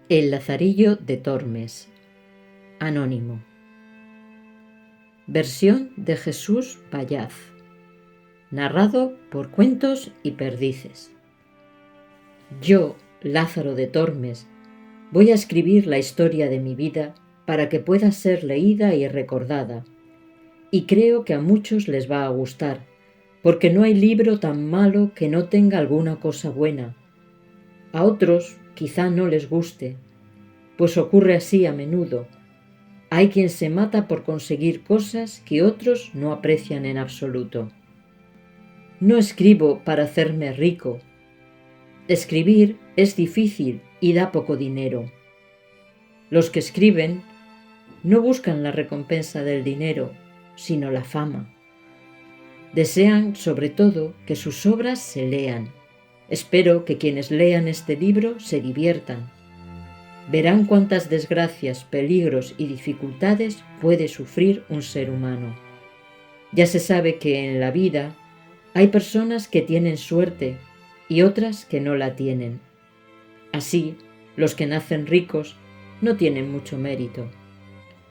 El Lazarillo de Tormes. Anónimo. Versión de Jesús Payaz. Narrado por Cuentos y Perdices. Yo, Lázaro de Tormes, voy a escribir la historia de mi vida para que pueda ser leída y recordada. Y creo que a muchos les va a gustar, porque no hay libro tan malo que no tenga alguna cosa buena. A otros quizá no les guste, pues ocurre así a menudo. Hay quien se mata por conseguir cosas que otros no aprecian en absoluto. No escribo para hacerme rico. Escribir es difícil y da poco dinero. Los que escriben no buscan la recompensa del dinero, sino la fama. Desean, sobre todo, que sus obras se lean. Espero que quienes lean este libro se diviertan. Verán cuántas desgracias, peligros y dificultades puede sufrir un ser humano. Ya se sabe que en la vida hay personas que tienen suerte y otras que no la tienen. Así, los que nacen ricos no tienen mucho mérito.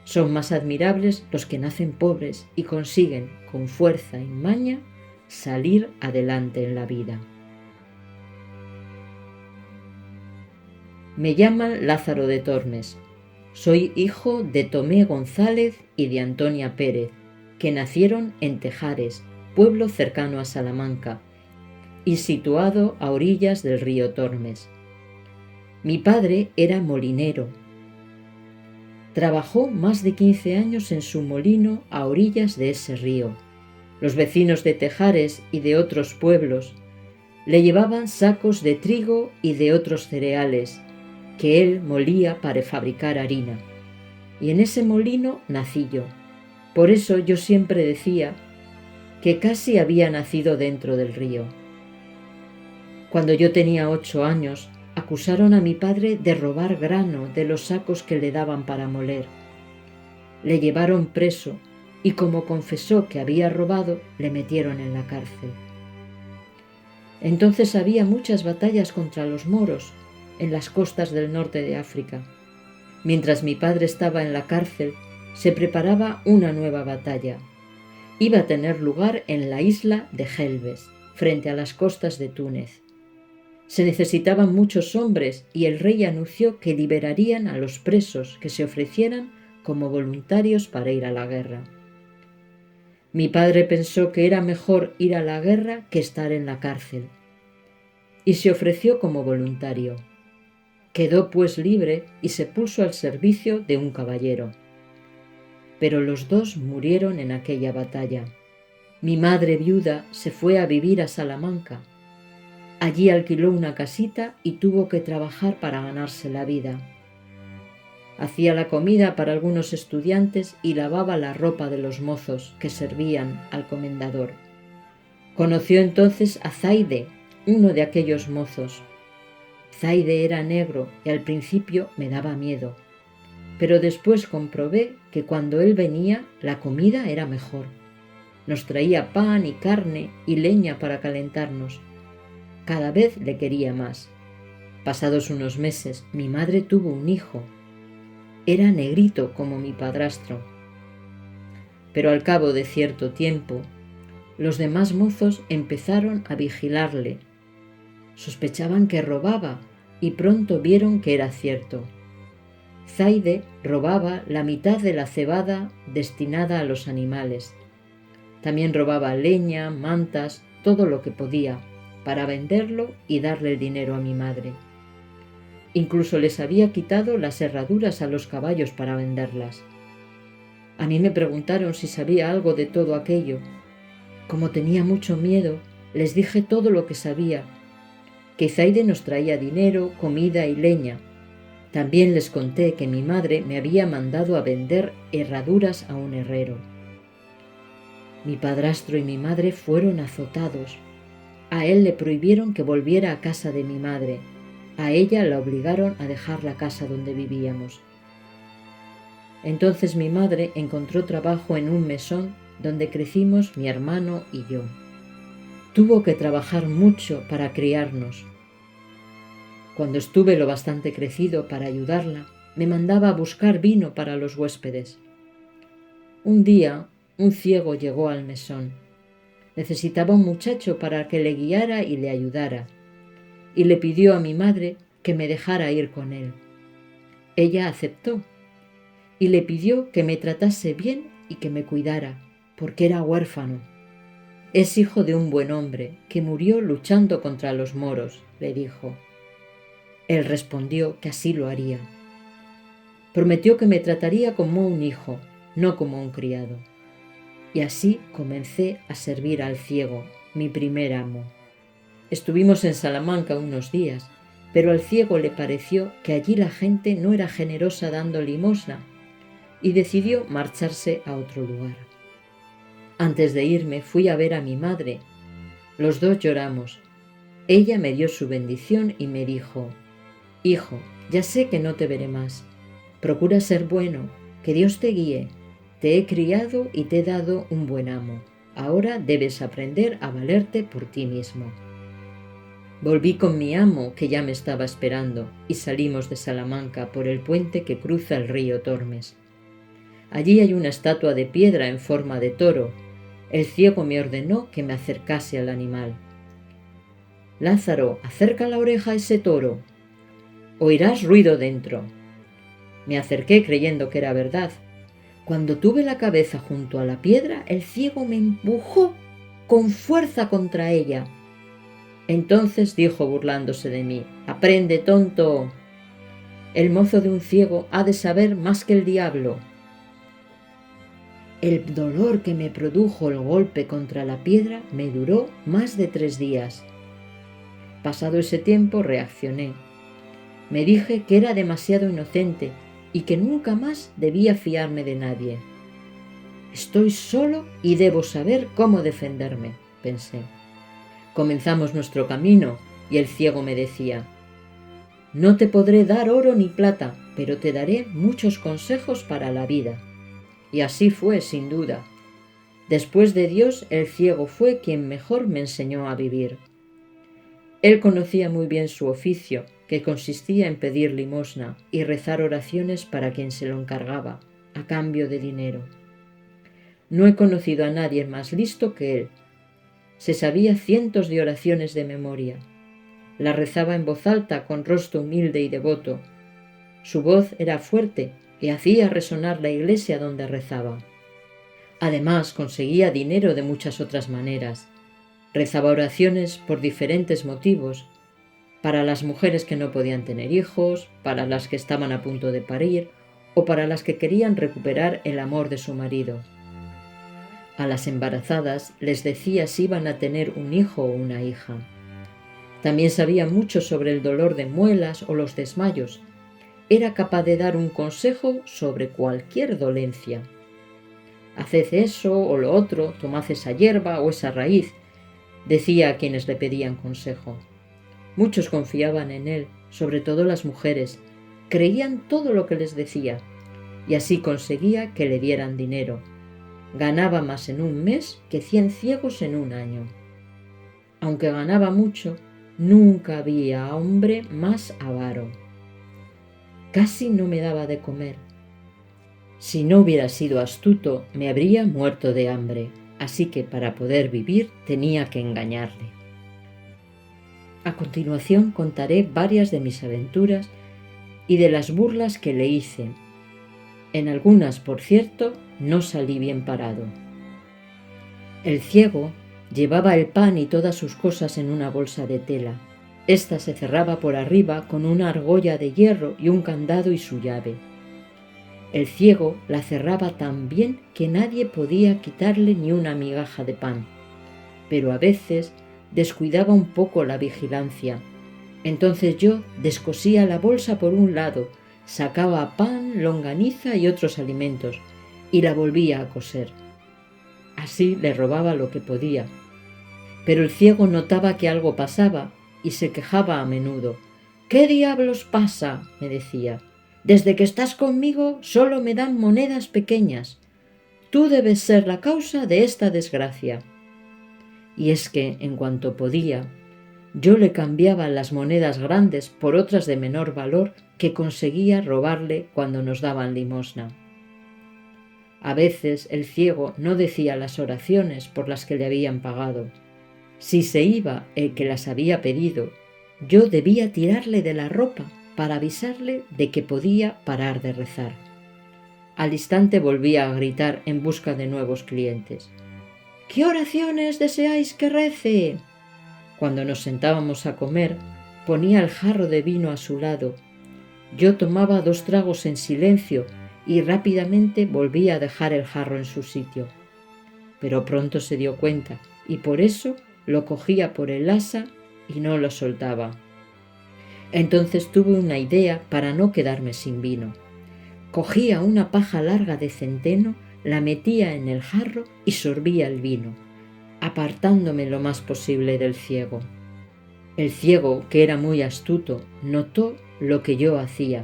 Son más admirables los que nacen pobres y consiguen, con fuerza y maña, salir adelante en la vida. Me llaman Lázaro de Tormes. Soy hijo de Tomé González y de Antonia Pérez, que nacieron en Tejares, pueblo cercano a Salamanca, y situado a orillas del río Tormes. Mi padre era molinero. Trabajó más de 15 años en su molino a orillas de ese río. Los vecinos de Tejares y de otros pueblos le llevaban sacos de trigo y de otros cereales, que él molía para fabricar harina. Y en ese molino nací yo. Por eso yo siempre decía que casi había nacido dentro del río. Cuando yo tenía 8 años, acusaron a mi padre de robar grano de los sacos que le daban para moler. Le llevaron preso y como confesó que había robado, le metieron en la cárcel. Entonces había muchas batallas contra los moros en las costas del norte de África. Mientras mi padre estaba en la cárcel, se preparaba una nueva batalla. Iba a tener lugar en la isla de Gelbes, frente a las costas de Túnez. Se necesitaban muchos hombres y el rey anunció que liberarían a los presos que se ofrecieran como voluntarios para ir a la guerra. Mi padre pensó que era mejor ir a la guerra que estar en la cárcel, y se ofreció como voluntario. Quedó pues libre y se puso al servicio de un caballero. Pero los dos murieron en aquella batalla. Mi madre viuda se fue a vivir a Salamanca. Allí alquiló una casita y tuvo que trabajar para ganarse la vida. Hacía la comida para algunos estudiantes y lavaba la ropa de los mozos que servían al comendador. Conoció entonces a Zaide, uno de aquellos mozos. Zaide era negro y al principio me daba miedo, pero después comprobé que cuando él venía la comida era mejor. Nos traía pan y carne y leña para calentarnos. Cada vez le quería más. Pasados unos meses, mi madre tuvo un hijo. Era negrito como mi padrastro. Pero al cabo de cierto tiempo, los demás mozos empezaron a vigilarle. Sospechaban que robaba y pronto vieron que era cierto. Zaide robaba la mitad de la cebada destinada a los animales. También robaba leña, mantas, todo lo que podía, para venderlo y darle el dinero a mi madre. Incluso les había quitado las herraduras a los caballos para venderlas. A mí me preguntaron si sabía algo de todo aquello. Como tenía mucho miedo, les dije todo lo que sabía, que Zaide nos traía dinero, comida y leña. También les conté que mi madre me había mandado a vender herraduras a un herrero. Mi padrastro y mi madre fueron azotados. A él le prohibieron que volviera a casa de mi madre. A ella la obligaron a dejar la casa donde vivíamos. Entonces mi madre encontró trabajo en un mesón donde crecimos mi hermano y yo. Tuvo que trabajar mucho para criarnos. Cuando estuve lo bastante crecido para ayudarla, me mandaba a buscar vino para los huéspedes. Un día, un ciego llegó al mesón. Necesitaba un muchacho para que le guiara y le ayudara, y le pidió a mi madre que me dejara ir con él. Ella aceptó, y le pidió que me tratase bien y que me cuidara, porque era huérfano. Es hijo de un buen hombre que murió luchando contra los moros, le dijo. Él respondió que así lo haría. Prometió que me trataría como un hijo, no como un criado. Y así comencé a servir al ciego, mi primer amo. Estuvimos en Salamanca unos días, pero al ciego le pareció que allí la gente no era generosa dando limosna y decidió marcharse a otro lugar. Antes de irme fui a ver a mi madre. Los dos lloramos. Ella me dio su bendición y me dijo: «Hijo, ya sé que no te veré más. Procura ser bueno, que Dios te guíe. Te he criado y te he dado un buen amo. Ahora debes aprender a valerte por ti mismo». Volví con mi amo, que ya me estaba esperando, y salimos de Salamanca por el puente que cruza el río Tormes. Allí hay una estatua de piedra en forma de toro. El ciego me ordenó que me acercase al animal. «Lázaro, acerca la oreja a ese toro. Oirás ruido dentro». Me acerqué creyendo que era verdad. Cuando tuve la cabeza junto a la piedra, el ciego me empujó con fuerza contra ella. Entonces dijo burlándose de mí: «Aprende, tonto. El mozo de un ciego ha de saber más que el diablo». El dolor que me produjo el golpe contra la piedra me duró más de 3 días. Pasado ese tiempo reaccioné. Me dije que era demasiado inocente y que nunca más debía fiarme de nadie. Estoy solo y debo saber cómo defenderme, pensé. Comenzamos nuestro camino y el ciego me decía: «No te podré dar oro ni plata, pero te daré muchos consejos para la vida». Y así fue, sin duda. Después de Dios, el ciego fue quien mejor me enseñó a vivir. Él conocía muy bien su oficio, que consistía en pedir limosna y rezar oraciones para quien se lo encargaba, a cambio de dinero. No he conocido a nadie más listo que él. Se sabía cientos de oraciones de memoria. La rezaba en voz alta, con rostro humilde y devoto. Su voz era fuerte y hacía resonar la iglesia donde rezaba. Además, conseguía dinero de muchas otras maneras. Rezaba oraciones por diferentes motivos: para las mujeres que no podían tener hijos, para las que estaban a punto de parir o para las que querían recuperar el amor de su marido. A las embarazadas les decía si iban a tener un hijo o una hija. También sabía mucho sobre el dolor de muelas o los desmayos. Era capaz de dar un consejo sobre cualquier dolencia. «Haced eso o lo otro, tomad esa hierba o esa raíz», decía a quienes le pedían consejo. Muchos confiaban en él, sobre todo las mujeres. Creían todo lo que les decía, y así conseguía que le dieran dinero. Ganaba más en un mes que 100 ciegos en un año. Aunque ganaba mucho, nunca había hombre más avaro. Casi no me daba de comer. Si no hubiera sido astuto, me habría muerto de hambre, así que para poder vivir tenía que engañarle. A continuación contaré varias de mis aventuras y de las burlas que le hice. En algunas, por cierto, no salí bien parado. El ciego llevaba el pan y todas sus cosas en una bolsa de tela. Esta se cerraba por arriba con una argolla de hierro y un candado y su llave. El ciego la cerraba tan bien que nadie podía quitarle ni una migaja de pan, pero a veces descuidaba un poco la vigilancia. Entonces yo descosía la bolsa por un lado, sacaba pan, longaniza y otros alimentos, y la volvía a coser. Así le robaba lo que podía. Pero el ciego notaba que algo pasaba y se quejaba a menudo. «¿Qué diablos pasa?», me decía. «Desde que estás conmigo solo me dan monedas pequeñas. Tú debes ser la causa de esta desgracia». Y es que, en cuanto podía, Yo le cambiaba las monedas grandes por otras de menor valor que conseguía robarle cuando nos daban limosna. A veces el ciego no decía las oraciones por las que le habían pagado. Si se iba el que las había pedido, yo debía tirarle de la ropa para avisarle de que podía parar de rezar. Al instante volvía a gritar en busca de nuevos clientes. ¿Qué oraciones deseáis que rece? Cuando nos sentábamos a comer, ponía el jarro de vino a su lado. Yo tomaba 2 tragos en silencio y rápidamente volvía a dejar el jarro en su sitio. Pero pronto se dio cuenta y por eso lo cogía por el asa y no lo soltaba. Entonces tuve una idea para no quedarme sin vino. Cogía una paja larga de centeno, la metía en el jarro y sorbía el vino, apartándome lo más posible del ciego. El ciego, que era muy astuto, notó lo que yo hacía.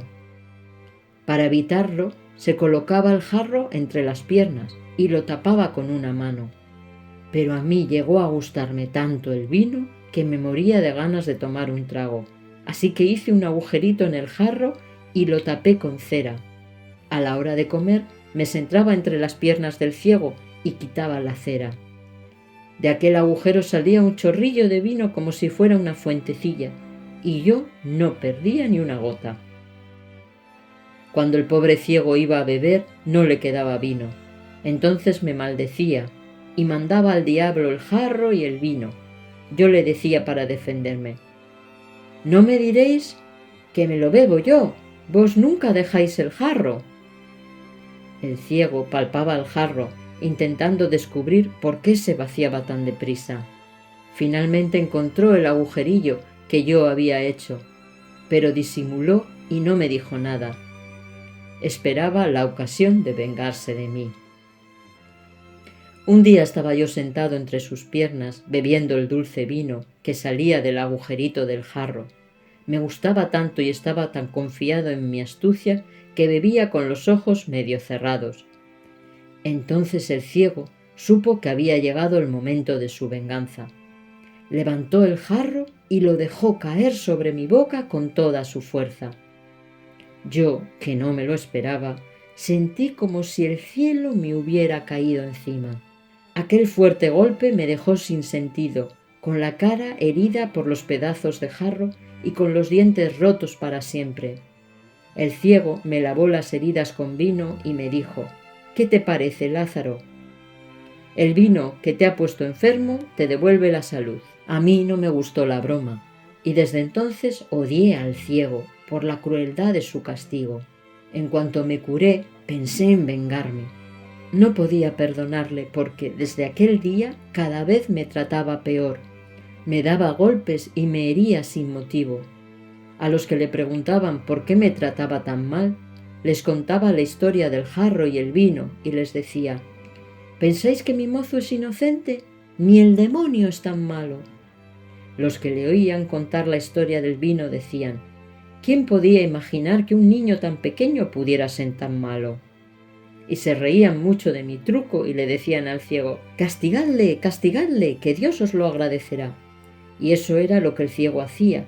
Para evitarlo, se colocaba el jarro entre las piernas y lo tapaba con una mano. Pero a mí llegó a gustarme tanto el vino que me moría de ganas de tomar un trago, así que hice un agujerito en el jarro y lo tapé con cera. A la hora de comer me sentaba entre las piernas del ciego y quitaba la cera. De aquel agujero salía un chorrillo de vino como si fuera una fuentecilla, y yo no perdía ni una gota. Cuando el pobre ciego iba a beber, no le quedaba vino. Entonces me maldecía y mandaba al diablo el jarro y el vino. Yo le decía para defenderme: «No me diréis que me lo bebo yo, vos nunca dejáis el jarro». El ciego palpaba el jarro, intentando descubrir por qué se vaciaba tan deprisa. Finalmente encontró el agujerillo que yo había hecho, pero disimuló y no me dijo nada. Esperaba la ocasión de vengarse de mí. Un día estaba yo sentado entre sus piernas, bebiendo el dulce vino que salía del agujerito del jarro. Me gustaba tanto y estaba tan confiado en mi astucia que bebía con los ojos medio cerrados. Entonces el ciego supo que había llegado el momento de su venganza. Levantó el jarro y lo dejó caer sobre mi boca con toda su fuerza. Yo, que no me lo esperaba, sentí como si el cielo me hubiera caído encima. Aquel fuerte golpe me dejó sin sentido, con la cara herida por los pedazos de jarro y con los dientes rotos para siempre. El ciego me lavó las heridas con vino y me dijo: «¿Qué te parece, Lázaro? El vino que te ha puesto enfermo te devuelve la salud». A mí no me gustó la broma, y desde entonces odié al ciego por la crueldad de su castigo. En cuanto me curé, pensé en vengarme. No podía perdonarle porque desde aquel día cada vez me trataba peor. Me daba golpes y me hería sin motivo. A los que le preguntaban por qué me trataba tan mal, les contaba la historia del jarro y el vino y les decía: «¿Pensáis que mi mozo es inocente? Ni el demonio es tan malo». Los que le oían contar la historia del vino decían: «¿Quién podía imaginar que un niño tan pequeño pudiera ser tan malo?». Y se reían mucho de mi truco y le decían al ciego: «Castigadle, castigadle, que Dios os lo agradecerá». Y eso era lo que el ciego hacía.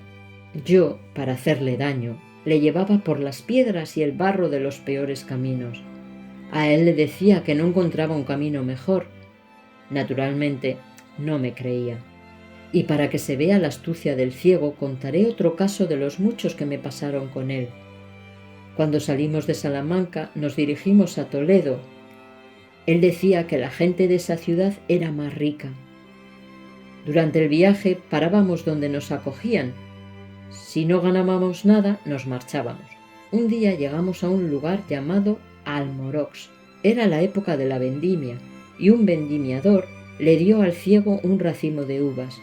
Yo, para hacerle daño, le llevaba por las piedras y el barro de los peores caminos. A él le decía que no encontraba un camino mejor. Naturalmente, no me creía. Y para que se vea la astucia del ciego, contaré otro caso de los muchos que me pasaron con él. Cuando salimos de Salamanca, nos dirigimos a Toledo. Él decía que la gente de esa ciudad era más rica. Durante el viaje parábamos donde nos acogían. Si no ganábamos nada, nos marchábamos. Un día llegamos a un lugar llamado Almorox. Era la época de la vendimia, y un vendimiador le dio al ciego un racimo de uvas.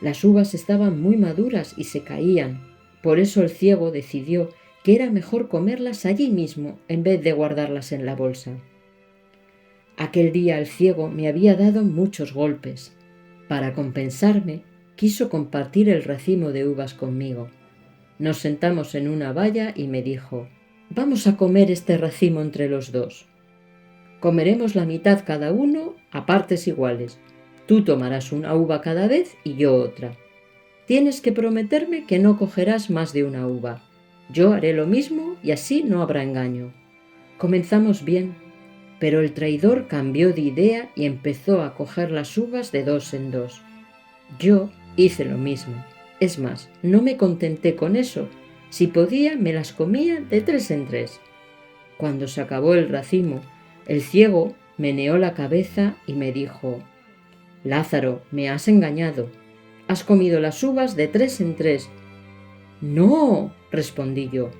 Las uvas estaban muy maduras y se caían. Por eso el ciego decidió que era mejor comerlas allí mismo en vez de guardarlas en la bolsa. Aquel día el ciego me había dado muchos golpes. Para compensarme, quiso compartir el racimo de uvas conmigo. Nos sentamos en una valla y me dijo: «Vamos a comer este racimo entre los dos. Comeremos la mitad cada uno a partes iguales. Tú tomarás una uva cada vez y yo otra. tienes que prometerme que no cogerás más de una uva. Yo haré lo mismo y así no habrá engaño. Comenzamos bien, pero el traidor cambió de idea y empezó a coger las uvas de dos en dos. Yo hice lo mismo. Es más, no me contenté con eso. Si podía, me las comía de tres en tres. Cuando se acabó el racimo, el ciego meneó la cabeza y me dijo: «Lázaro, me has engañado. Has comido las uvas de tres en tres». «No», respondí yo.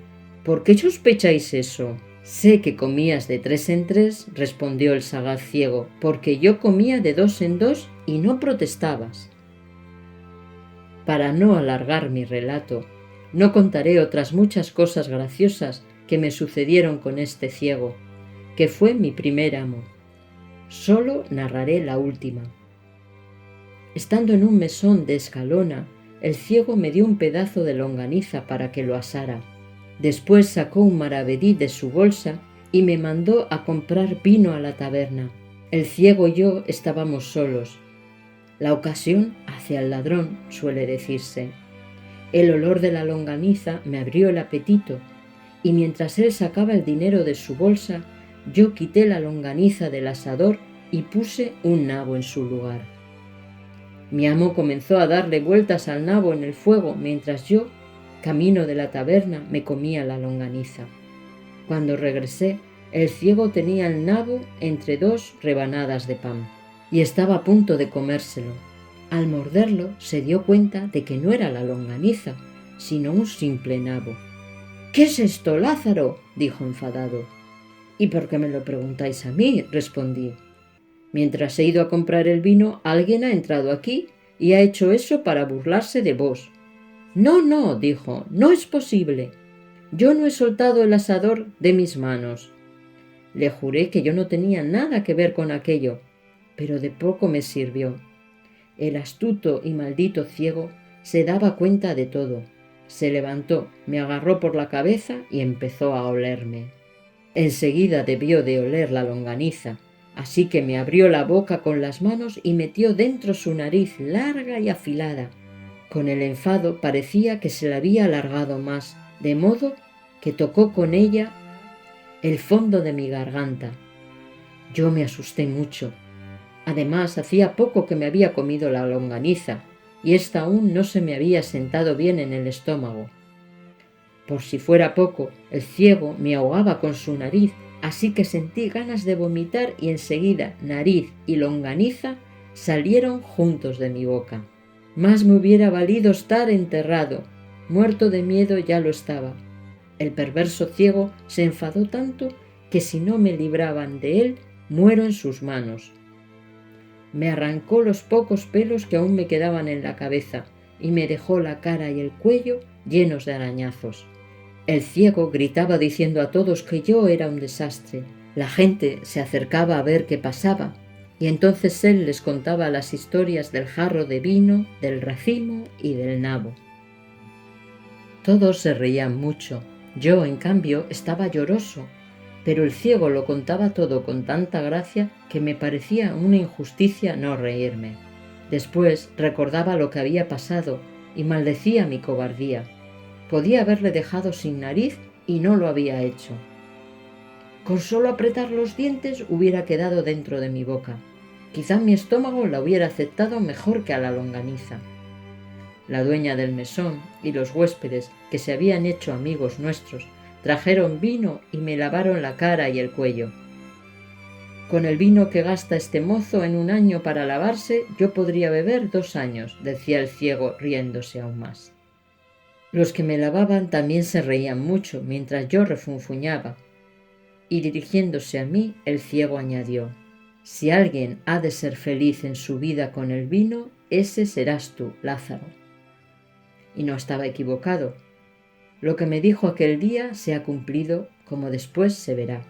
«¿Por qué sospecháis eso?» «Sé que comías de tres en tres», respondió el sagaz ciego, «porque yo comía de dos en dos y no protestabas». Para no alargar mi relato, no contaré otras muchas cosas graciosas que me sucedieron con este ciego, que fue mi primer amo. Solo narraré la última. Estando en un mesón de Escalona, el ciego me dio un pedazo de longaniza para que lo asara. Después sacó un maravedí de su bolsa y me mandó a comprar vino a la taberna. El ciego y yo estábamos solos. La ocasión hace al ladrón, suele decirse. El olor de la longaniza me abrió el apetito, y mientras él sacaba el dinero de su bolsa, yo quité la longaniza del asador y puse un nabo en su lugar. Mi amo comenzó a darle vueltas al nabo en el fuego mientras yo, camino de la taberna, me comía la longaniza. Cuando regresé, el ciego tenía el nabo entre dos rebanadas de pan y estaba a punto de comérselo. Al morderlo se dio cuenta de que no era la longaniza, sino un simple nabo. «¿Qué es esto, Lázaro?», dijo enfadado. «¿Y por qué me lo preguntáis a mí?», respondí. «Mientras he ido a comprar el vino, alguien ha entrado aquí y ha hecho eso para burlarse de vos». «No, no», dijo, «no es posible. Yo no he soltado el asador de mis manos». Le juré que yo no tenía nada que ver con aquello, pero de poco me sirvió. El astuto y maldito ciego se daba cuenta de todo. Se levantó, me agarró por la cabeza y empezó a olerme. Enseguida debió de oler la longaniza, así que me abrió la boca con las manos y metió dentro su nariz larga y afilada. Con el enfado parecía que se la había alargado más, de modo que tocó con ella el fondo de mi garganta. Yo me asusté mucho. Además, hacía poco que me había comido la longaniza, y ésta aún no se me había sentado bien en el estómago. Por si fuera poco, el ciego me ahogaba con su nariz, así que sentí ganas de vomitar y enseguida nariz y longaniza salieron juntos de mi boca. Más me hubiera valido estar enterrado. Muerto de miedo ya lo estaba. El perverso ciego se enfadó tanto que si no me libraban de él, muero en sus manos. Me arrancó los pocos pelos que aún me quedaban en la cabeza y me dejó la cara y el cuello llenos de arañazos. El ciego gritaba diciendo a todos que yo era un desastre. La gente se acercaba a ver qué pasaba y entonces él les contaba las historias del jarro de vino, del racimo y del nabo. Todos se reían mucho. Yo, en cambio, estaba lloroso, pero el ciego lo contaba todo con tanta gracia que me parecía una injusticia no reírme. Después recordaba lo que había pasado y maldecía mi cobardía. Podía haberle dejado sin nariz y no lo había hecho. Con solo apretar los dientes hubiera quedado dentro de mi boca. Quizá mi estómago la hubiera aceptado mejor que a la longaniza. La dueña del mesón y los huéspedes, que se habían hecho amigos nuestros, trajeron vino y me lavaron la cara y el cuello. Con el vino que gasta este mozo en un año para lavarse, yo podría beber 2 años, decía el ciego riéndose aún más. Los que me lavaban también se reían mucho mientras yo refunfuñaba, y dirigiéndose a mí, el ciego añadió: «Si alguien ha de ser feliz en su vida con el vino, ese serás tú, Lázaro». Y no estaba equivocado. Lo que me dijo aquel día se ha cumplido, como después se verá.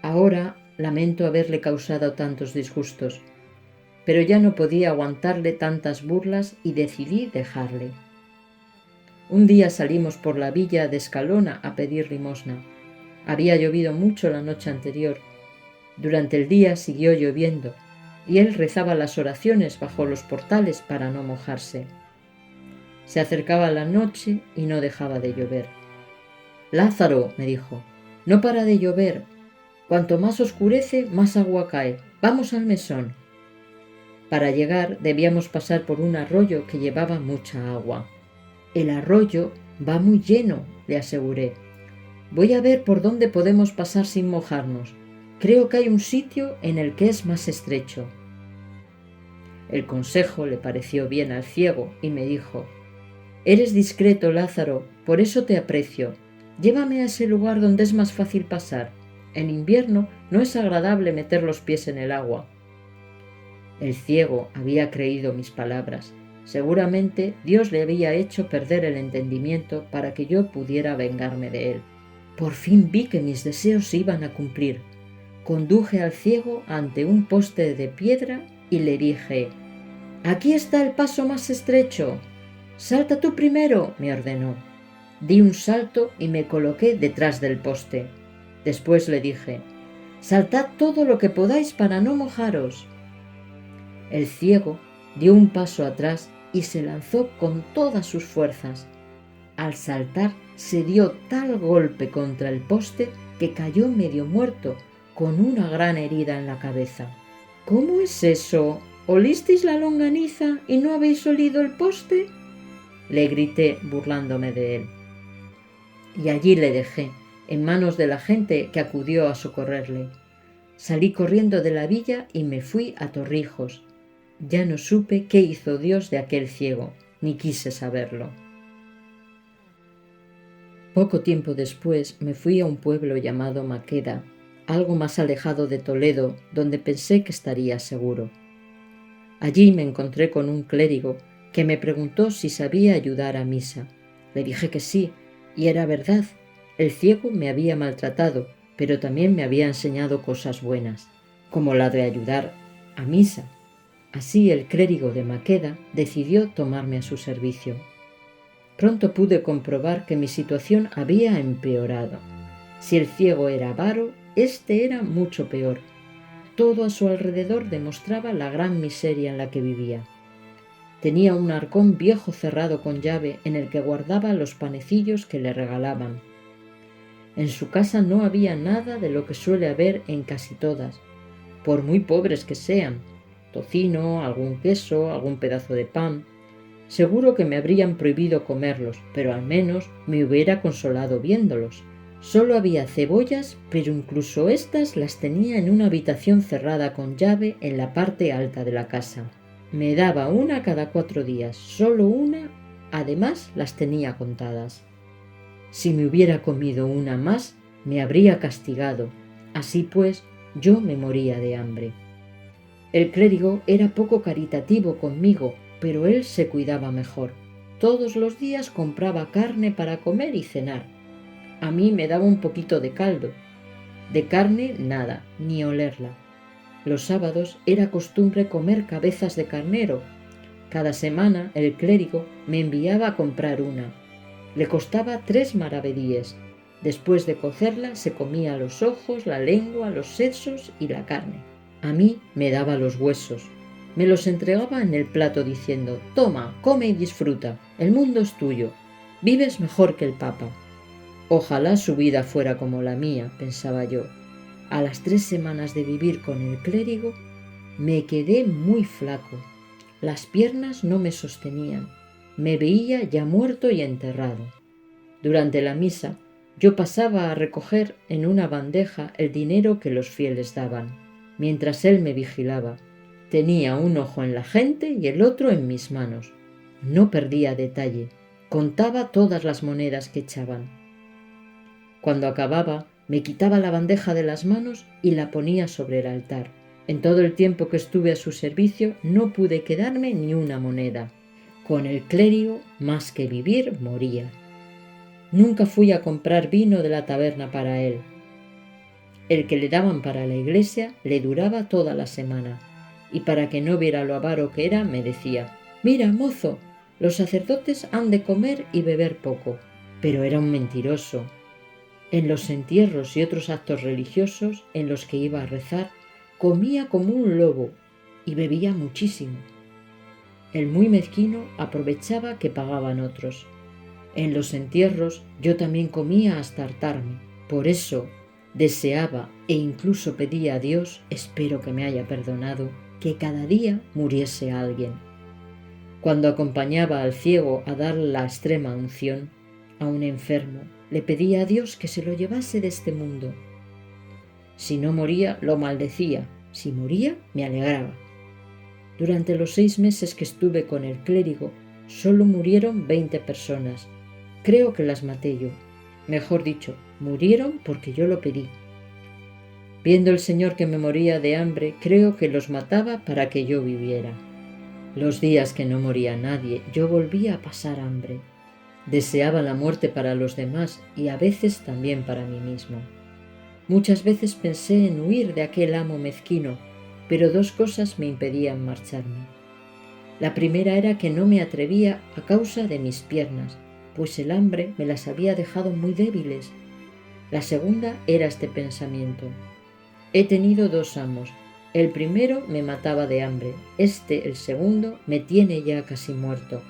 Ahora lamento haberle causado tantos disgustos, pero ya no podía aguantarle tantas burlas y decidí dejarle. Un día salimos por la villa de Escalona a pedir limosna. Había llovido mucho la noche anterior. Durante el día siguió lloviendo, y él rezaba las oraciones bajo los portales para no mojarse. Se acercaba la noche y no dejaba de llover. «Lázaro», me dijo, «no para de llover. Cuanto más oscurece, más agua cae. Vamos al mesón». Para llegar debíamos pasar por un arroyo que llevaba mucha agua. «El arroyo va muy lleno», le aseguré. «Voy a ver por dónde podemos pasar sin mojarnos. Creo que hay un sitio en el que es más estrecho». El consejo le pareció bien al ciego y me dijo: «Eres discreto, Lázaro, por eso te aprecio. Llévame a ese lugar donde es más fácil pasar. En invierno no es agradable meter los pies en el agua». El ciego había creído mis palabras. Seguramente Dios le había hecho perder el entendimiento para que yo pudiera vengarme de él. Por fin vi que mis deseos se iban a cumplir. Conduje al ciego ante un poste de piedra y le dije: «Aquí está el paso más estrecho. Salta tú primero», me ordenó. Di un salto y me coloqué detrás del poste. Después le dije: «Saltad todo lo que podáis para no mojaros». El ciego dio un paso atrás y se lanzó con todas sus fuerzas. Al saltar se dio tal golpe contra el poste que cayó medio muerto, con una gran herida en la cabeza. «¿Cómo es eso? ¿Olisteis la longaniza y no habéis olido el poste?», le grité burlándome de él. Y allí le dejé, en manos de la gente que acudió a socorrerle. Salí corriendo de la villa y me fui a Torrijos. Ya no supe qué hizo Dios de aquel ciego, ni quise saberlo. Poco tiempo después me fui a un pueblo llamado Maqueda, algo más alejado de Toledo, donde pensé que estaría seguro. Allí me encontré con un clérigo que me preguntó si sabía ayudar a misa. Le dije que sí, y era verdad. El ciego me había maltratado, pero también me había enseñado cosas buenas, como la de ayudar a misa. Así el clérigo de Maqueda decidió tomarme a su servicio. Pronto pude comprobar que mi situación había empeorado. Si el ciego era avaro, este era mucho peor. Todo a su alrededor demostraba la gran miseria en la que vivía. Tenía un arcón viejo cerrado con llave en el que guardaba los panecillos que le regalaban. En su casa no había nada de lo que suele haber en casi todas, por muy pobres que sean: tocino, algún queso, algún pedazo de pan. Seguro que me habrían prohibido comerlos, pero al menos me hubiera consolado viéndolos. Solo había cebollas, pero incluso éstas las tenía en una habitación cerrada con llave en la parte alta de la casa. Me daba una cada 4 días, solo una, además las tenía contadas. Si me hubiera comido una más, me habría castigado. Así pues, yo me moría de hambre. El clérigo era poco caritativo conmigo, pero él se cuidaba mejor. Todos los días compraba carne para comer y cenar. A mí me daba un poquito de caldo. De carne nada, ni olerla. Los sábados era costumbre comer cabezas de carnero. Cada semana el clérigo me enviaba a comprar una. Le costaba 3 maravedíes. Después de cocerla se comía los ojos, la lengua, los sesos y la carne. A mí me daba los huesos. Me los entregaba en el plato diciendo: «Toma, come y disfruta. El mundo es tuyo. Vives mejor que el Papa». Ojalá su vida fuera como la mía, pensaba yo. A las 3 semanas de vivir con el clérigo, me quedé muy flaco. Las piernas no me sostenían. Me veía ya muerto y enterrado. Durante la misa, yo pasaba a recoger en una bandeja el dinero que los fieles daban, mientras él me vigilaba. Tenía un ojo en la gente y el otro en mis manos. No perdía detalle. Contaba todas las monedas que echaban. Cuando acababa, me quitaba la bandeja de las manos y la ponía sobre el altar. En todo el tiempo que estuve a su servicio no pude quedarme ni una moneda. Con el clérigo, más que vivir, moría. Nunca fui a comprar vino de la taberna para él. El que le daban para la iglesia le duraba toda la semana, y para que no viera lo avaro que era, me decía: «Mira, mozo, los sacerdotes han de comer y beber poco». Pero era un mentiroso. En los entierros y otros actos religiosos en los que iba a rezar, comía como un lobo y bebía muchísimo. El muy mezquino aprovechaba que pagaban otros. En los entierros yo también comía hasta hartarme. Por eso deseaba e incluso pedía a Dios, espero que me haya perdonado, que cada día muriese alguien. Cuando acompañaba al ciego a dar la extrema unción a un enfermo, le pedía a Dios que se lo llevase de este mundo. Si no moría, lo maldecía. Si moría, me alegraba. Durante los 6 meses que estuve con el clérigo, solo murieron 20 personas. Creo que las maté yo. Mejor dicho, murieron porque yo lo pedí. Viendo el Señor que me moría de hambre, creo que los mataba para que yo viviera. Los días que no moría nadie, yo volvía a pasar hambre. Deseaba la muerte para los demás y a veces también para mí mismo. Muchas veces pensé en huir de aquel amo mezquino, pero 2 cosas me impedían marcharme. La primera era que no me atrevía a causa de mis piernas, pues el hambre me las había dejado muy débiles. La segunda era este pensamiento: he tenido 2 amos. El primero me mataba de hambre, el segundo, me tiene ya casi muerto.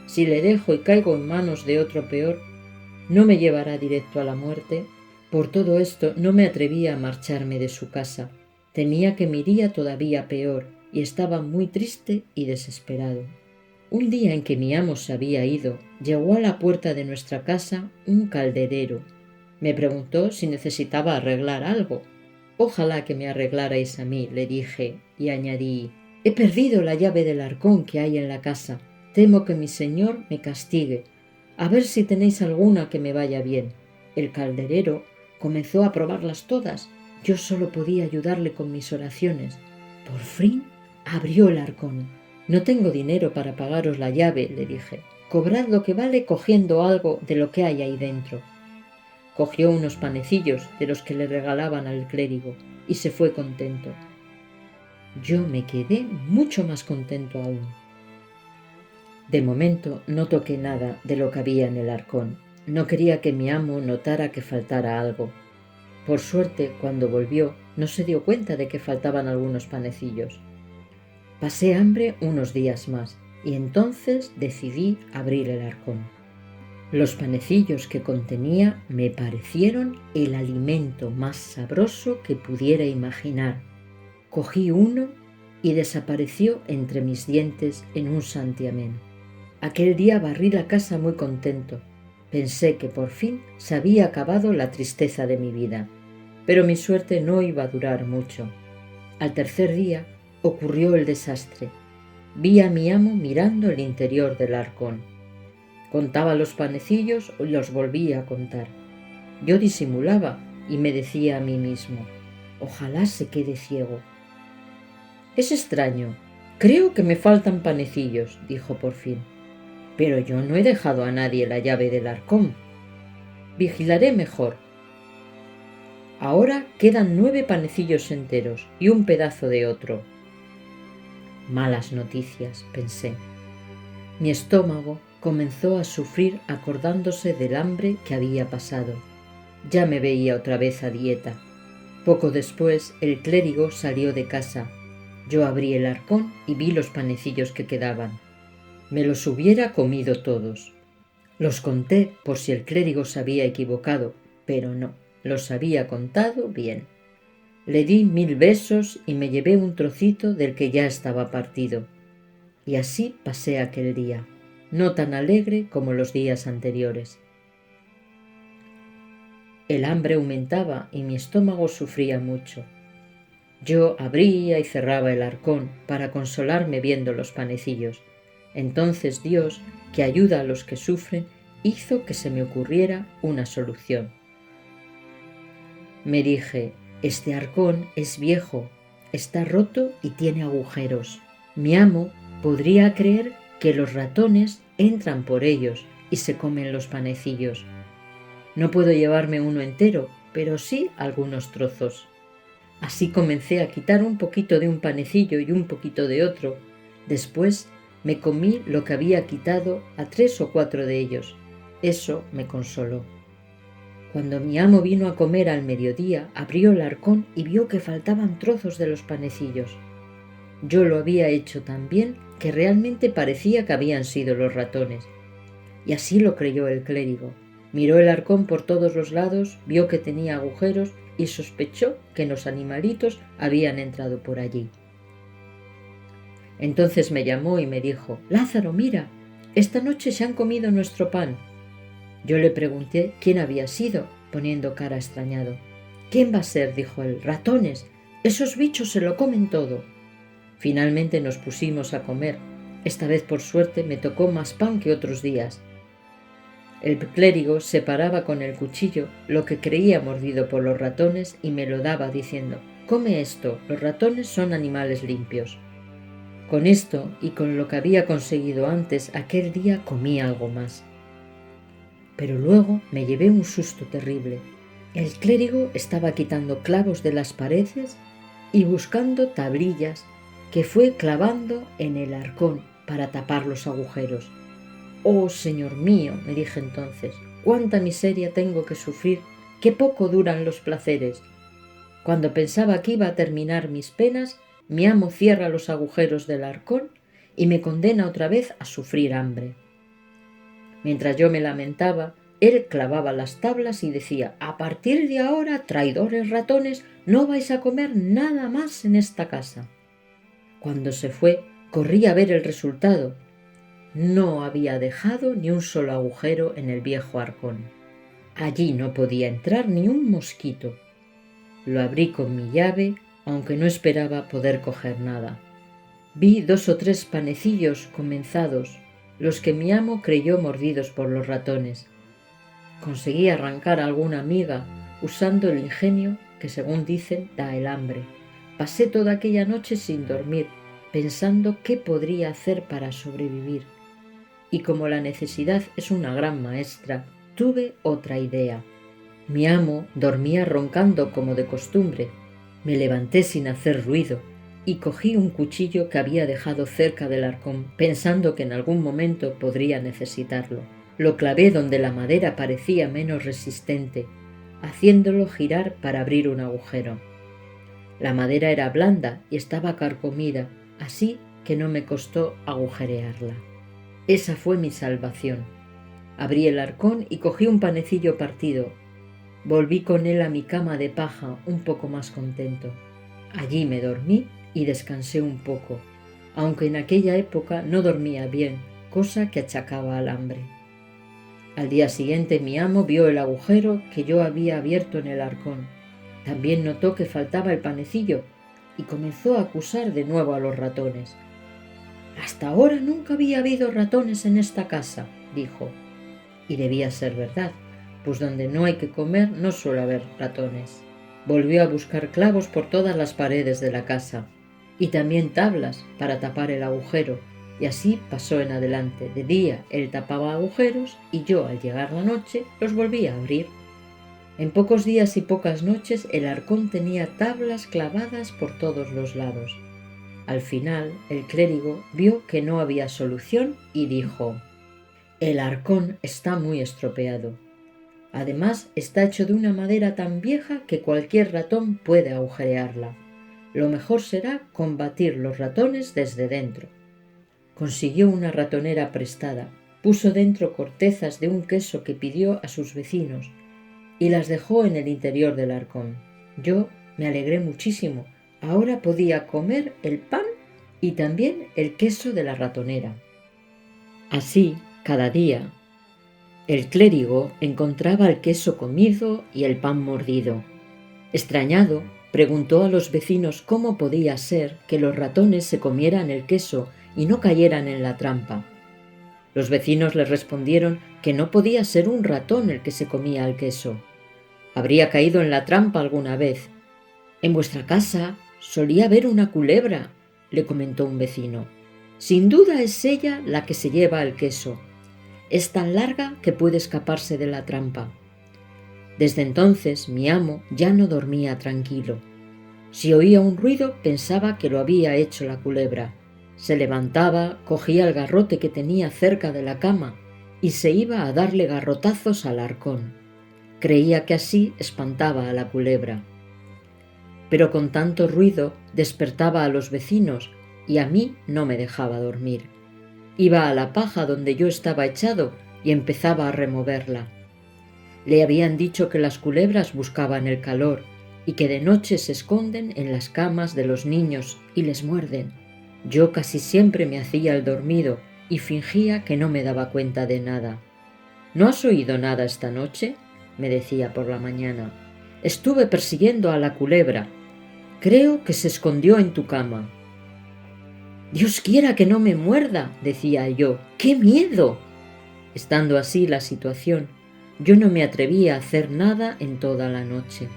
Si le dejo y caigo en manos de otro peor, ¿no me llevará directo a la muerte? Por todo esto no me atrevía a marcharme de su casa. Temía que me iría todavía peor y estaba muy triste y desesperado. Un día en que mi amo se había ido, llegó a la puerta de nuestra casa un calderero. Me preguntó si necesitaba arreglar algo. Ojalá que me arreglarais a mí, le dije, y añadí: he perdido la llave del arcón que hay en la casa. Temo que mi señor me castigue. A ver si tenéis alguna que me vaya bien. El calderero comenzó a probarlas todas. Yo solo podía ayudarle con mis oraciones. Por fin abrió el arcón. No tengo dinero para pagaros la llave, le dije. Cobrad lo que vale cogiendo algo de lo que hay ahí dentro. Cogió unos panecillos de los que le regalaban al clérigo y se fue contento. Yo me quedé mucho más contento aún. De momento no toqué nada de lo que había en el arcón. No quería que mi amo notara que faltara algo. Por suerte, cuando volvió, no se dio cuenta de que faltaban algunos panecillos. Pasé hambre unos días más y entonces decidí abrir el arcón. Los panecillos que contenía me parecieron el alimento más sabroso que pudiera imaginar. Cogí uno y desapareció entre mis dientes en un santiamén. Aquel día barrí la casa muy contento. Pensé que por fin se había acabado la tristeza de mi vida, pero mi suerte no iba a durar mucho. Al tercer día ocurrió el desastre. Vi a mi amo mirando el interior del arcón. Contaba los panecillos y los volvía a contar. Yo disimulaba y me decía a mí mismo: ojalá se quede ciego. Es extraño, creo que me faltan panecillos, dijo por fin. Pero yo no he dejado a nadie la llave del arcón. Vigilaré mejor. Ahora quedan 9 panecillos enteros y un pedazo de otro. Malas noticias, pensé. Mi estómago comenzó a sufrir acordándose del hambre que había pasado. Ya me veía otra vez a dieta. Poco después el clérigo salió de casa. Yo abrí el arcón y vi los panecillos que quedaban. Me los hubiera comido todos. Los conté por si el clérigo se había equivocado, pero no, los había contado bien. Le di 1000 besos y me llevé un trocito del que ya estaba partido. Y así pasé aquel día, no tan alegre como los días anteriores. El hambre aumentaba y mi estómago sufría mucho. Yo abría y cerraba el arcón para consolarme viendo los panecillos. Entonces Dios, que ayuda a los que sufren, hizo que se me ocurriera una solución. Me dije: este arcón es viejo, está roto y tiene agujeros. Mi amo podría creer que los ratones entran por ellos y se comen los panecillos. No puedo llevarme uno entero, pero sí algunos trozos. Así comencé a quitar un poquito de un panecillo y un poquito de otro. Después me comí lo que había quitado a 3 o 4 de ellos. Eso me consoló. Cuando mi amo vino a comer al mediodía, abrió el arcón y vio que faltaban trozos de los panecillos. Yo lo había hecho tan bien que realmente parecía que habían sido los ratones. Y así lo creyó el clérigo. Miró el arcón por todos los lados, vio que tenía agujeros y sospechó que los animalitos habían entrado por allí. Entonces me llamó y me dijo: «Lázaro, mira, esta noche se han comido nuestro pan». Yo le pregunté quién había sido, poniendo cara extrañado. «¿Quién va a ser?», dijo él. «Ratones. Esos bichos se lo comen todo». Finalmente nos pusimos a comer. Esta vez, por suerte, me tocó más pan que otros días. El clérigo separaba con el cuchillo lo que creía mordido por los ratones y me lo daba diciendo: «Come esto, los ratones son animales limpios». Con esto y con lo que había conseguido antes, aquel día comí algo más. Pero luego me llevé un susto terrible. El clérigo estaba quitando clavos de las paredes y buscando tablillas que fue clavando en el arcón para tapar los agujeros. «Oh, Señor mío», me dije entonces, «cuánta miseria tengo que sufrir, qué poco duran los placeres». Cuando pensaba que iba a terminar mis penas, mi amo cierra los agujeros del arcón y me condena otra vez a sufrir hambre. Mientras yo me lamentaba, él clavaba las tablas y decía: «A partir de ahora, traidores ratones, no vais a comer nada más en esta casa». Cuando se fue, corrí a ver el resultado. No había dejado ni un solo agujero en el viejo arcón. Allí no podía entrar ni un mosquito. Lo abrí con mi llave, aunque no esperaba poder coger nada. Vi 2 o 3 panecillos comenzados, los que mi amo creyó mordidos por los ratones. Conseguí arrancar alguna miga usando el ingenio que, según dicen, da el hambre. Pasé toda aquella noche sin dormir, pensando qué podría hacer para sobrevivir. Y como la necesidad es una gran maestra, tuve otra idea. Mi amo dormía roncando como de costumbre. Me levanté sin hacer ruido y cogí un cuchillo que había dejado cerca del arcón, pensando que en algún momento podría necesitarlo. Lo clavé donde la madera parecía menos resistente, haciéndolo girar para abrir un agujero. La madera era blanda y estaba carcomida, así que no me costó agujerearla. Esa fue mi salvación. Abrí el arcón y cogí un panecillo partido. Volví con él a mi cama de paja un poco más contento. Allí me dormí y descansé un poco, aunque en aquella época no dormía bien, cosa que achacaba al hambre. Al día siguiente mi amo vio el agujero que yo había abierto en el arcón. También notó que faltaba el panecillo y comenzó a acusar de nuevo a los ratones. «Hasta ahora nunca había habido ratones en esta casa», dijo. Y debía ser verdad, pues donde no hay que comer no suele haber ratones. Volvió a buscar clavos por todas las paredes de la casa y también tablas para tapar el agujero, y así pasó en adelante. De día él tapaba agujeros y yo, al llegar la noche, los volvía a abrir. En pocos días y pocas noches el arcón tenía tablas clavadas por todos los lados. Al final el clérigo vio que no había solución y dijo: «El arcón está muy estropeado. Además está hecho de una madera tan vieja que cualquier ratón puede agujerearla. Lo mejor será combatir los ratones desde dentro». Consiguió una ratonera prestada, puso dentro cortezas de un queso que pidió a sus vecinos y las dejó en el interior del arcón. Yo me alegré muchísimo. Ahora podía comer el pan y también el queso de la ratonera. Así, cada día, el clérigo encontraba el queso comido y el pan mordido. Extrañado, preguntó a los vecinos cómo podía ser que los ratones se comieran el queso y no cayeran en la trampa. Los vecinos le respondieron que no podía ser un ratón el que se comía el queso. Habría caído en la trampa alguna vez. «En vuestra casa solía haber una culebra», le comentó un vecino. «Sin duda es ella la que se lleva el queso. Es tan larga que puede escaparse de la trampa». Desde entonces mi amo ya no dormía tranquilo. Si oía un ruido pensaba que lo había hecho la culebra. Se levantaba, cogía el garrote que tenía cerca de la cama y se iba a darle garrotazos al arcón. Creía que así espantaba a la culebra. Pero con tanto ruido despertaba a los vecinos y a mí no me dejaba dormir. Iba a la paja donde yo estaba echado y empezaba a removerla. Le habían dicho que las culebras buscaban el calor y que de noche se esconden en las camas de los niños y les muerden. Yo casi siempre me hacía el dormido y fingía que no me daba cuenta de nada. ¿No has oído nada esta noche?, me decía por la mañana. Estuve persiguiendo a la culebra. Creo que se escondió en tu cama. Dios quiera que no me muerda, decía yo. ¡Qué miedo! Estando así la situación, yo no me atrevía a hacer nada en toda la noche.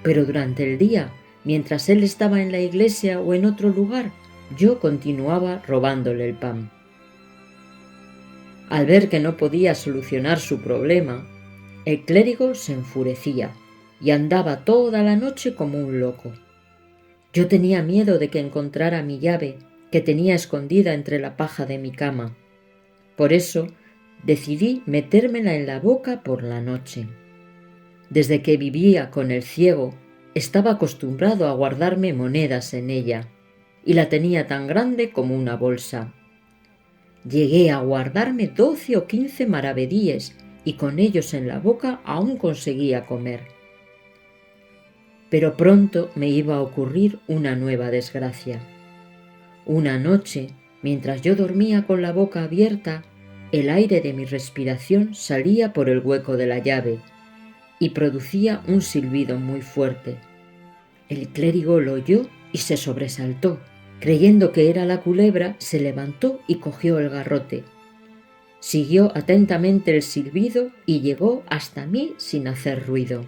Pero durante el día, mientras él estaba en la iglesia o en otro lugar, yo continuaba robándole el pan. Al ver que no podía solucionar su problema, el clérigo se enfurecía y andaba toda la noche como un loco. Yo tenía miedo de que encontrara mi llave, que tenía escondida entre la paja de mi cama. Por eso decidí metérmela en la boca por la noche. Desde que vivía con el ciego, estaba acostumbrado a guardarme monedas en ella, y la tenía tan grande como una bolsa. Llegué a guardarme 12 o 15 maravedíes, y con ellos en la boca aún conseguía comer. Pero pronto me iba a ocurrir una nueva desgracia. Una noche, mientras yo dormía con la boca abierta, el aire de mi respiración salía por el hueco de la llave y producía un silbido muy fuerte. El clérigo lo oyó y se sobresaltó. Creyendo que era la culebra, se levantó y cogió el garrote. Siguió atentamente el silbido y llegó hasta mí sin hacer ruido.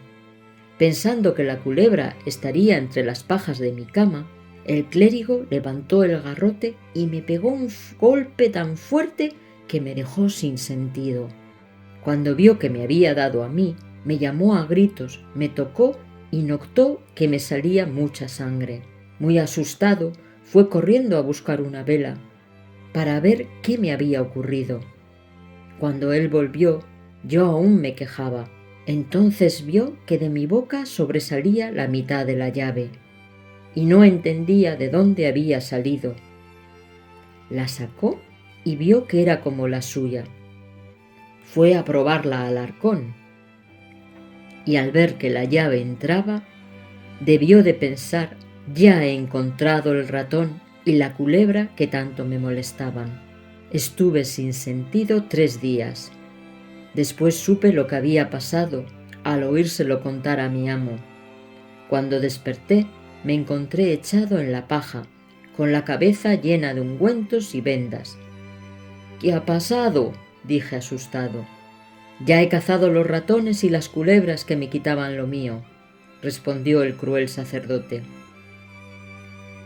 Pensando que la culebra estaría entre las pajas de mi cama, el clérigo levantó el garrote y me pegó un golpe tan fuerte que me dejó sin sentido. Cuando vio que me había dado a mí, me llamó a gritos, me tocó y notó que me salía mucha sangre. Muy asustado, fue corriendo a buscar una vela para ver qué me había ocurrido. Cuando él volvió, yo aún me quejaba. Entonces vio que de mi boca sobresalía la mitad de la llave, y no entendía de dónde había salido. La sacó y vio que era como la suya. Fue a probarla al arcón, y al ver que la llave entraba, debió de pensar: ya he encontrado el ratón y la culebra que tanto me molestaban. Estuve sin sentido 3 días. Después supe lo que había pasado al oírselo contar a mi amo. Cuando desperté, me encontré echado en la paja, con la cabeza llena de ungüentos y vendas. ¿Qué ha pasado?, dije asustado. Ya he cazado los ratones y las culebras que me quitaban lo mío, respondió el cruel sacerdote.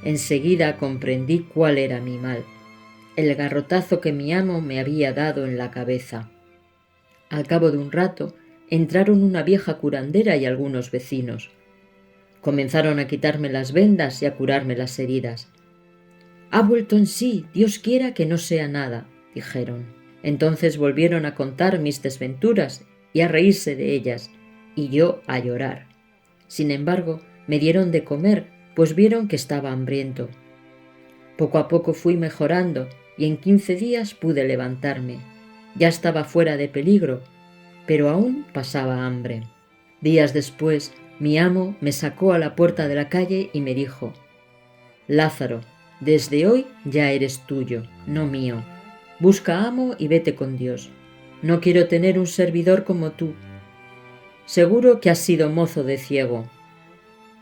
Enseguida comprendí cuál era mi mal, el garrotazo que mi amo me había dado en la cabeza. Al cabo de un rato, entraron una vieja curandera y algunos vecinos. Comenzaron a quitarme las vendas y a curarme las heridas. «Ha vuelto en sí, Dios quiera que no sea nada», dijeron. Entonces volvieron a contar mis desventuras y a reírse de ellas, y yo a llorar. Sin embargo, me dieron de comer, pues vieron que estaba hambriento. Poco a poco fui mejorando, y en 15 días pude levantarme. Ya estaba fuera de peligro, pero aún pasaba hambre. Días después, mi amo me sacó a la puerta de la calle y me dijo: «Lázaro, desde hoy ya eres tuyo, no mío. Busca amo y vete con Dios. No quiero tener un servidor como tú. Seguro que has sido mozo de ciego».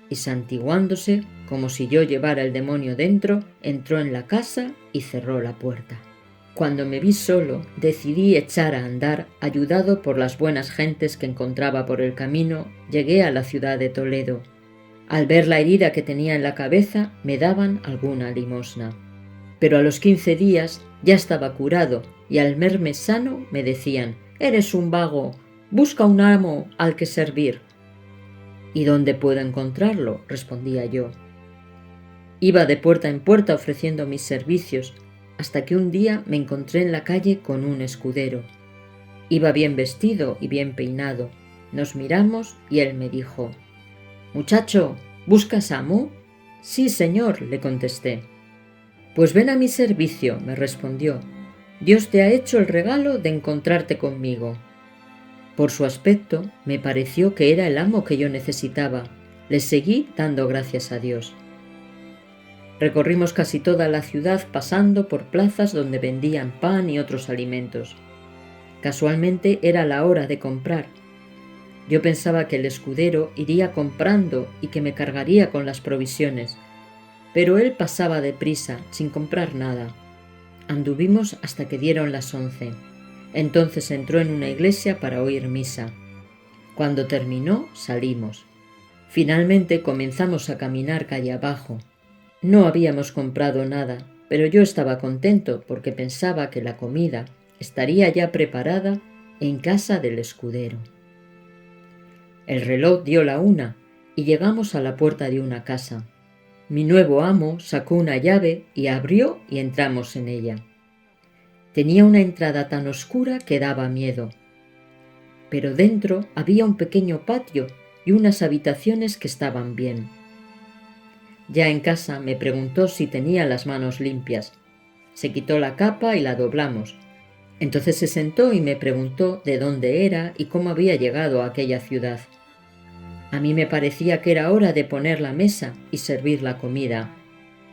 Y santiguándose, como si yo llevara el demonio dentro, entró en la casa y cerró la puerta. Cuando me vi solo, decidí echar a andar. Ayudado por las buenas gentes que encontraba por el camino, llegué a la ciudad de Toledo. Al ver la herida que tenía en la cabeza, me daban alguna limosna. Pero a los 15 días ya estaba curado, y al verme sano me decían: «Eres un vago, busca un amo al que servir». «¿Y dónde puedo encontrarlo?», respondía yo. Iba de puerta en puerta ofreciendo mis servicios, hasta que un día me encontré en la calle con un escudero. Iba bien vestido y bien peinado. Nos miramos y él me dijo: «Muchacho, ¿buscas amo?». «Sí, señor», le contesté. Pues ven a mi servicio, me respondió. Dios te ha hecho el regalo de encontrarte conmigo. Por su aspecto, me pareció que era el amo que yo necesitaba. Le seguí dando gracias a Dios. Recorrimos casi toda la ciudad pasando por plazas donde vendían pan y otros alimentos. Casualmente era la hora de comprar. Yo pensaba que el escudero iría comprando y que me cargaría con las provisiones, pero él pasaba deprisa, sin comprar nada. Anduvimos hasta que dieron las 11. Entonces entró en una iglesia para oír misa. Cuando terminó, salimos. Finalmente comenzamos a caminar calle abajo. No habíamos comprado nada, pero yo estaba contento porque pensaba que la comida estaría ya preparada en casa del escudero. El reloj dio la 1 y llegamos a la puerta de una casa. Mi nuevo amo sacó una llave y abrió y entramos en ella. Tenía una entrada tan oscura que daba miedo, pero dentro había un pequeño patio y unas habitaciones que estaban bien. Ya en casa me preguntó si tenía las manos limpias. Se quitó la capa y la doblamos. Entonces se sentó y me preguntó de dónde era y cómo había llegado a aquella ciudad. A mí me parecía que era hora de poner la mesa y servir la comida,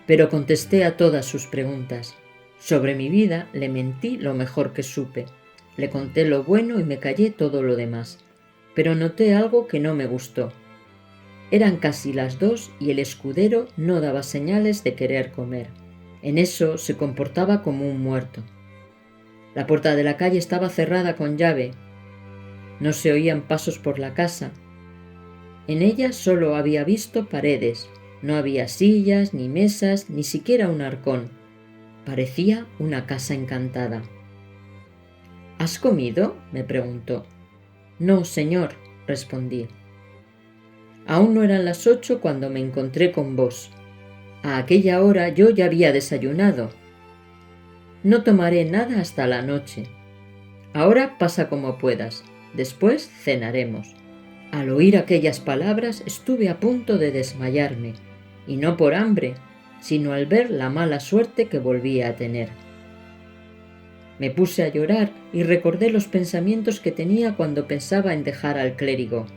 pero contesté a todas sus preguntas. Sobre mi vida le mentí lo mejor que supe. Le conté lo bueno y me callé todo lo demás, pero noté algo que no me gustó. Eran casi las 2 y el escudero no daba señales de querer comer. En eso se comportaba como un muerto. La puerta de la calle estaba cerrada con llave. No se oían pasos por la casa. En ella solo había visto paredes. No había sillas, ni mesas, ni siquiera un arcón. Parecía una casa encantada. ¿Has comido?, me preguntó. No, señor, respondí. Aún no eran las 8 cuando me encontré con vos. A aquella hora yo ya había desayunado. No tomaré nada hasta la noche. Ahora pasa como puedas. Después cenaremos. Al oír aquellas palabras estuve a punto de desmayarme, y no por hambre, sino al ver la mala suerte que volvía a tener. Me puse a llorar y recordé los pensamientos que tenía cuando pensaba en dejar al clérigo.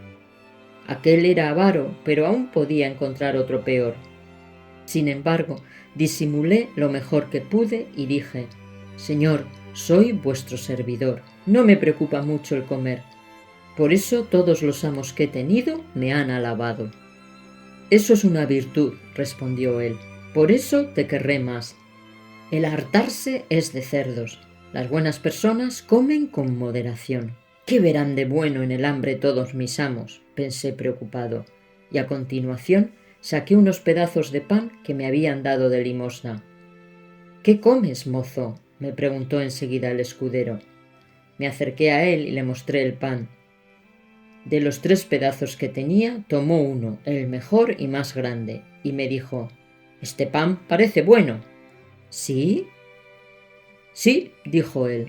Aquel era avaro, pero aún podía encontrar otro peor. Sin embargo, disimulé lo mejor que pude y dije: Señor, soy vuestro servidor. No me preocupa mucho el comer. Por eso todos los amos que he tenido me han alabado. Eso es una virtud, respondió él. Por eso te querré más. El hartarse es de cerdos. Las buenas personas comen con moderación. ¿Qué verán de bueno en el hambre todos mis amos?, pensé preocupado, y a continuación saqué unos pedazos de pan que me habían dado de limosna. ¿Qué comes, mozo?, me preguntó enseguida el escudero. Me acerqué a él y le mostré el pan. De los 3 pedazos que tenía, tomó uno, el mejor y más grande, y me dijo: «Este pan parece bueno». ¿Sí? Sí, dijo él.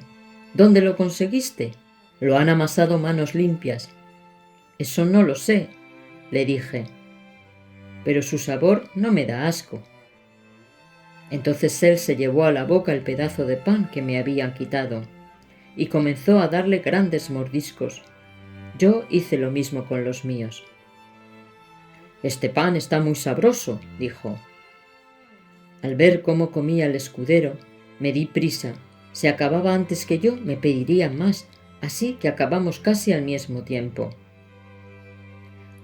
¿Dónde lo conseguiste? Lo han amasado manos limpias. Eso no lo sé, le dije, pero su sabor no me da asco. Entonces él se llevó a la boca el pedazo de pan que me habían quitado y comenzó a darle grandes mordiscos. Yo hice lo mismo con los míos. «Este pan está muy sabroso», dijo. Al ver cómo comía el escudero, me di prisa. Si acababa antes que yo, me pedirían más, así que acabamos casi al mismo tiempo.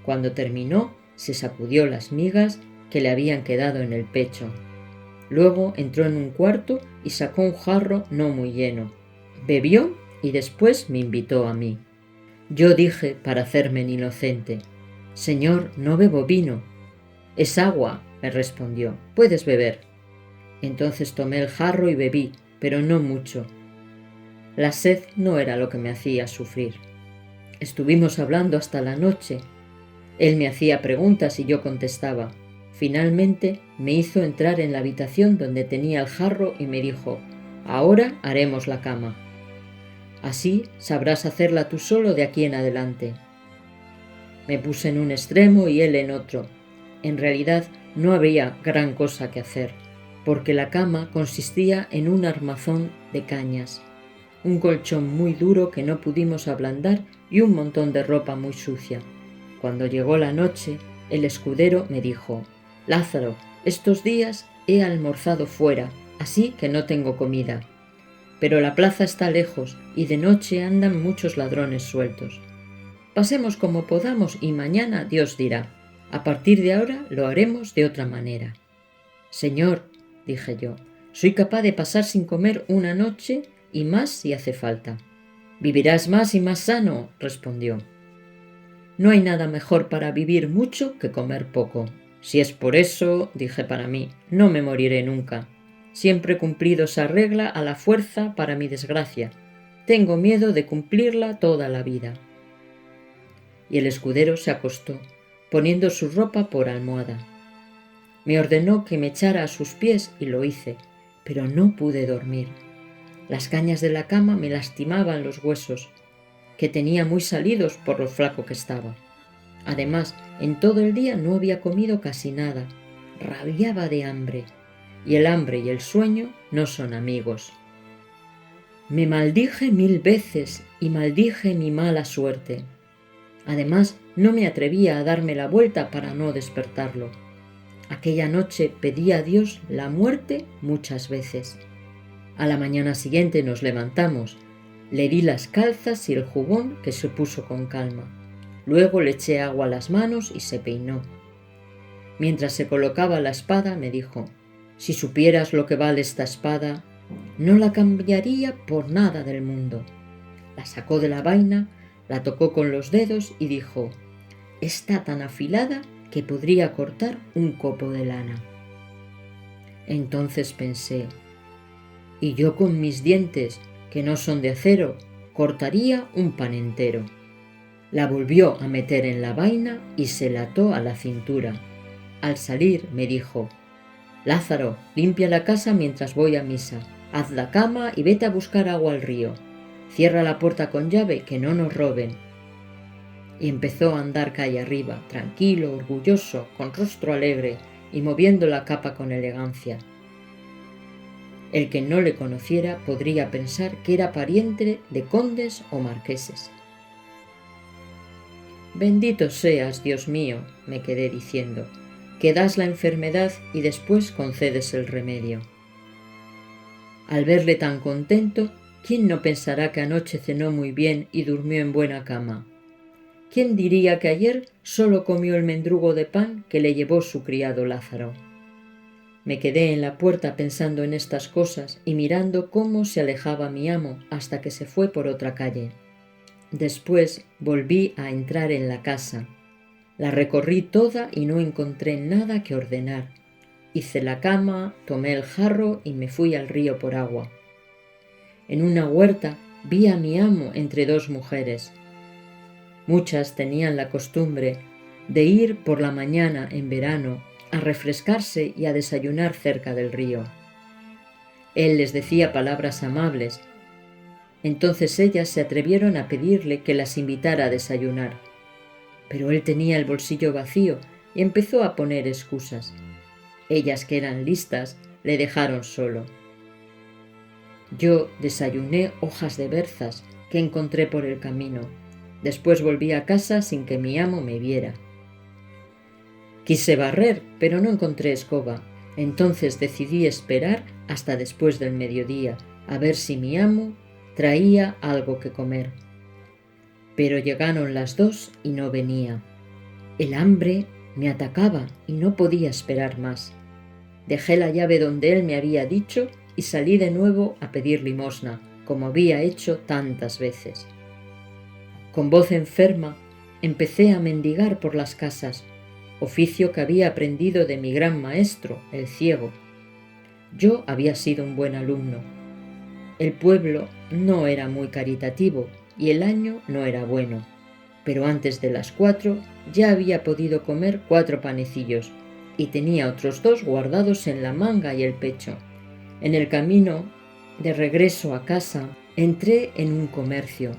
Cuando terminó, se sacudió las migas que le habían quedado en el pecho. Luego entró en un cuarto y sacó un jarro no muy lleno. Bebió y después me invitó a mí. Yo dije, para hacerme el inocente: «Señor, no bebo vino». «Es agua», me respondió. «Puedes beber». Entonces tomé el jarro y bebí, pero no mucho. La sed no era lo que me hacía sufrir. Estuvimos hablando hasta la noche. Él me hacía preguntas y yo contestaba. Finalmente me hizo entrar en la habitación donde tenía el jarro y me dijo: «Ahora haremos la cama. Así sabrás hacerla tú solo de aquí en adelante». Me puse en un extremo y él en otro. En realidad no había gran cosa que hacer, porque la cama consistía en un armazón de cañas, un colchón muy duro que no pudimos ablandar y un montón de ropa muy sucia. Cuando llegó la noche, el escudero me dijo: «Lázaro, estos días he almorzado fuera, así que no tengo comida. Pero la plaza está lejos y de noche andan muchos ladrones sueltos. Pasemos como podamos y mañana Dios dirá. A partir de ahora lo haremos de otra manera». «Señor», dije yo, «soy capaz de pasar sin comer una noche y más si hace falta». «Vivirás más y más sano», respondió. «No hay nada mejor para vivir mucho que comer poco. Si es por eso», dije para mí, «no me moriré nunca. Siempre he cumplido esa regla a la fuerza para mi desgracia. Tengo miedo de cumplirla toda la vida». Y el escudero se acostó, poniendo su ropa por almohada. Me ordenó que me echara a sus pies y lo hice, pero no pude dormir. Las cañas de la cama me lastimaban los huesos, que tenía muy salidos por lo flaco que estaba. Además, en todo el día no había comido casi nada. Rabiaba de hambre, y el hambre y el sueño no son amigos. Me maldije 1000 veces y maldije mi mala suerte. Además, no me atrevía a darme la vuelta para no despertarlo. Aquella noche pedí a Dios la muerte muchas veces. A la mañana siguiente nos levantamos. Le di las calzas y el jubón, que se puso con calma. Luego le eché agua a las manos y se peinó. Mientras se colocaba la espada me dijo: «Si supieras lo que vale esta espada, no la cambiaría por nada del mundo». La sacó de la vaina, la tocó con los dedos y dijo: «Está tan afilada que podría cortar un copo de lana». Entonces pensé: «Y yo con mis dientes, que no son de acero, cortaría un pan entero». La volvió a meter en la vaina y se la ató a la cintura. Al salir me dijo: «Lázaro, limpia la casa mientras voy a misa. Haz la cama y vete a buscar agua al río. Cierra la puerta con llave, que no nos roben». Y empezó a andar calle arriba, tranquilo, orgulloso, con rostro alegre y moviendo la capa con elegancia. El que no le conociera podría pensar que era pariente de condes o marqueses. «Bendito seas, Dios mío», me quedé diciendo, «que das la enfermedad y después concedes el remedio». Al verle tan contento, ¿quién no pensará que anoche cenó muy bien y durmió en buena cama? ¿Quién diría que ayer solo comió el mendrugo de pan que le llevó su criado Lázaro? Me quedé en la puerta pensando en estas cosas y mirando cómo se alejaba mi amo hasta que se fue por otra calle. Después volví a entrar en la casa. La recorrí toda y no encontré nada que ordenar. Hice la cama, tomé el jarro y me fui al río por agua. En una huerta vi a mi amo entre dos mujeres. Muchas tenían la costumbre de ir por la mañana en verano a refrescarse y a desayunar cerca del río. Él les decía palabras amables. Entonces ellas se atrevieron a pedirle que las invitara a desayunar. Pero él tenía el bolsillo vacío y empezó a poner excusas. Ellas, que eran listas, le dejaron solo. Yo desayuné hojas de berzas que encontré por el camino. Después volví a casa sin que mi amo me viera. Quise barrer, pero no encontré escoba. Entonces decidí esperar hasta después del mediodía, a ver si mi amo traía algo que comer. Pero llegaron las 2 y no venía. El hambre me atacaba y no podía esperar más. Dejé la llave donde él me había dicho y salí de nuevo a pedir limosna, como había hecho tantas veces. Con voz enferma empecé a mendigar por las casas, oficio que había aprendido de mi gran maestro, el ciego. Yo había sido un buen alumno. El pueblo no era muy caritativo y el año no era bueno, pero antes de las 4 ya había podido comer 4 panecillos y tenía otros 2 guardados en la manga y el pecho. En el camino de regreso a casa entré en un comercio,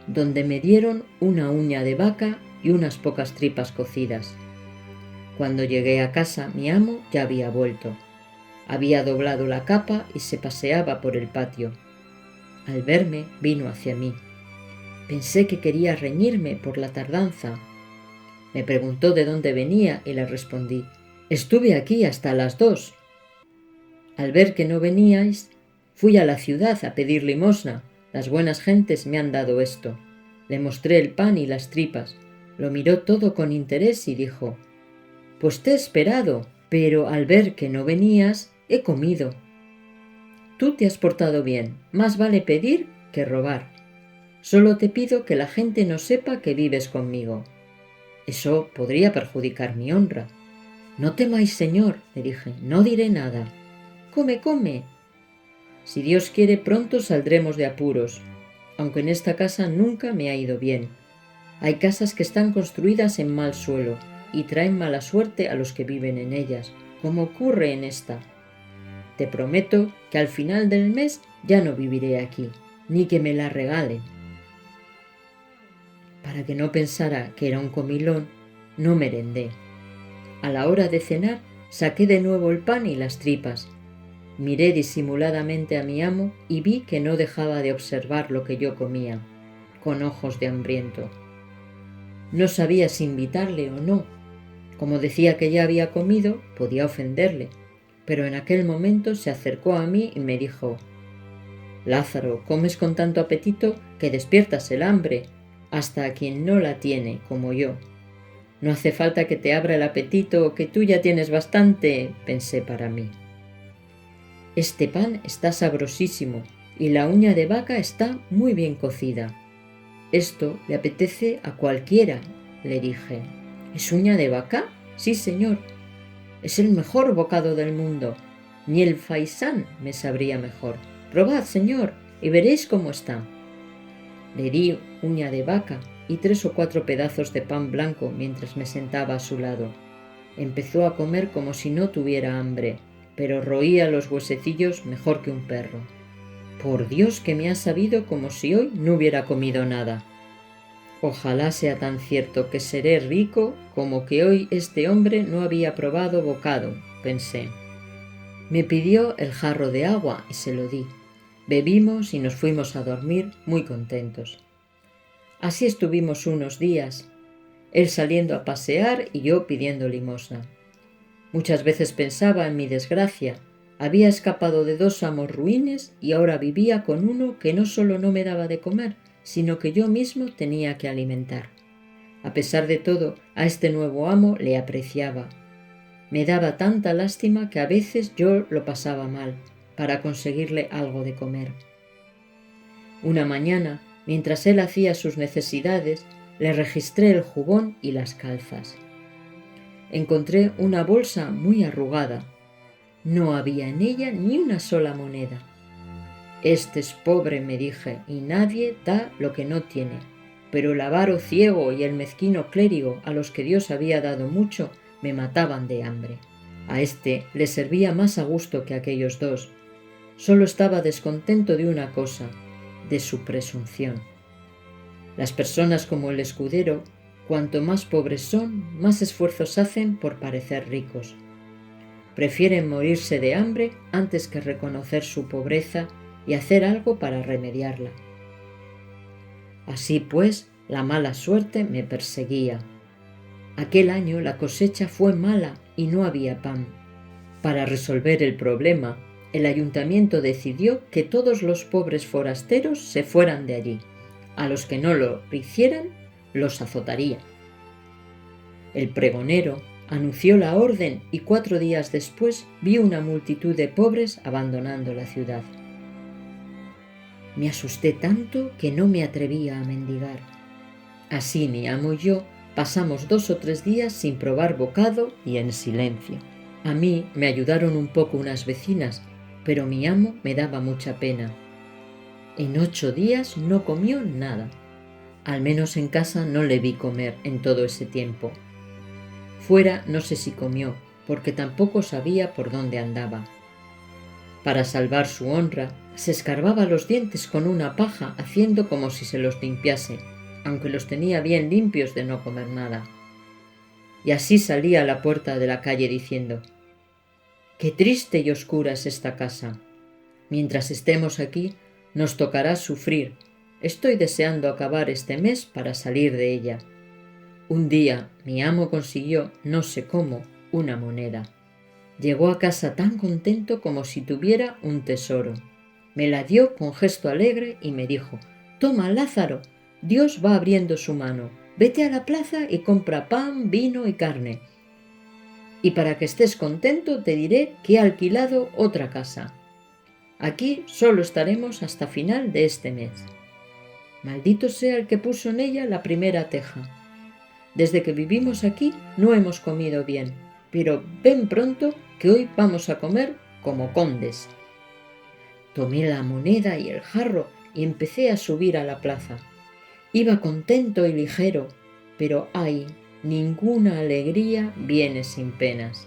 donde me dieron una uña de vaca y unas pocas tripas cocidas. Cuando llegué a casa, mi amo ya había vuelto. Había doblado la capa y se paseaba por el patio. Al verme, vino hacia mí. Pensé que quería reñirme por la tardanza. Me preguntó de dónde venía y le respondí: «Estuve aquí hasta las 2». Al ver que no veníais, fui a la ciudad a pedir limosna. Las buenas gentes me han dado esto. Le mostré el pan y las tripas. Lo miró todo con interés y dijo: «Pues te he esperado, pero al ver que no venías, he comido». Tú te has portado bien, más vale pedir que robar. Solo te pido que la gente no sepa que vives conmigo. Eso podría perjudicar mi honra. «No temáis, señor», le dije, «no diré nada». «Come, come». Si Dios quiere, pronto saldremos de apuros, aunque en esta casa nunca me ha ido bien. Hay casas que están construidas en mal suelo y traen mala suerte a los que viven en ellas, como ocurre en esta. Te prometo que al final del mes ya no viviré aquí, ni que me la regalen. Para que no pensara que era un comilón, no merendé. A la hora de cenar, saqué de nuevo el pan y las tripas. Miré disimuladamente a mi amo y vi que no dejaba de observar lo que yo comía, con ojos de hambriento. No sabía si invitarle o no. Como decía que ya había comido, podía ofenderle, pero en aquel momento se acercó a mí y me dijo: «Lázaro, comes con tanto apetito que despiertas el hambre, hasta a quien no la tiene, como yo». «No hace falta que te abra el apetito, que tú ya tienes bastante», pensé para mí. «Este pan está sabrosísimo y la uña de vaca está muy bien cocida. Esto le apetece a cualquiera», le dije. «¿Es uña de vaca?» «Sí, señor. Es el mejor bocado del mundo. Ni el faisán me sabría mejor. Probad, señor, y veréis cómo está». Le di uña de vaca y 3 o 4 pedazos de pan blanco mientras me sentaba a su lado. Empezó a comer como si no tuviera hambre, pero roía los huesecillos mejor que un perro. Por Dios que me ha sabido como si hoy no hubiera comido nada. Ojalá sea tan cierto que seré rico como que hoy este hombre no había probado bocado, pensé. Me pidió el jarro de agua y se lo di. Bebimos y nos fuimos a dormir muy contentos. Así estuvimos unos días, él saliendo a pasear y yo pidiendo limosna. Muchas veces pensaba en mi desgracia. Había escapado de 2 amos ruines y ahora vivía con uno que no solo no me daba de comer, sino que yo mismo tenía que alimentar. A pesar de todo, a este nuevo amo le apreciaba. Me daba tanta lástima que a veces yo lo pasaba mal para conseguirle algo de comer. Una mañana, mientras él hacía sus necesidades, le registré el jubón y las calzas. Encontré una bolsa muy arrugada. No había en ella ni una sola moneda. «Este es pobre», me dije, «y nadie da lo que no tiene». Pero el avaro ciego y el mezquino clérigo, a los que Dios había dado mucho, me mataban de hambre. A este le servía más a gusto que a aquellos 2. Solo estaba descontento de una cosa, de su presunción. Las personas como el escudero, cuanto más pobres son, más esfuerzos hacen por parecer ricos. Prefieren morirse de hambre antes que reconocer su pobreza y hacer algo para remediarla. Así pues, la mala suerte me perseguía. Aquel año la cosecha fue mala y no había pan. Para resolver el problema, el ayuntamiento decidió que todos los pobres forasteros se fueran de allí. A los que no lo hicieran, los azotaría. El pregonero anunció la orden y 4 días después vi una multitud de pobres abandonando la ciudad. Me asusté tanto que no me atrevía a mendigar. Así mi amo y yo pasamos 2 o 3 días sin probar bocado y en silencio. A mí me ayudaron un poco unas vecinas, pero mi amo me daba mucha pena. En 8 días no comió nada. Al menos en casa no le vi comer en todo ese tiempo. Fuera no sé si comió, porque tampoco sabía por dónde andaba. Para salvar su honra, se escarbaba los dientes con una paja haciendo como si se los limpiase, aunque los tenía bien limpios de no comer nada. Y así salía a la puerta de la calle diciendo: Qué triste y oscura es esta casa. Mientras estemos aquí, nos tocará sufrir. Estoy deseando acabar este mes para salir de ella. Un día mi amo consiguió, no sé cómo, una moneda. Llegó a casa tan contento como si tuviera un tesoro. Me la dio con gesto alegre y me dijo: «Toma, Lázaro, Dios va abriendo su mano. Vete a la plaza y compra pan, vino y carne. Y para que estés contento te diré que he alquilado otra casa. Aquí solo estaremos hasta final de este mes. Maldito sea el que puso en ella la primera teja. Desde que vivimos aquí no hemos comido bien, pero ven pronto que hoy vamos a comer como condes». Tomé la moneda y el jarro y empecé a subir a la plaza. Iba contento y ligero, pero ¡ay!, ninguna alegría viene sin penas.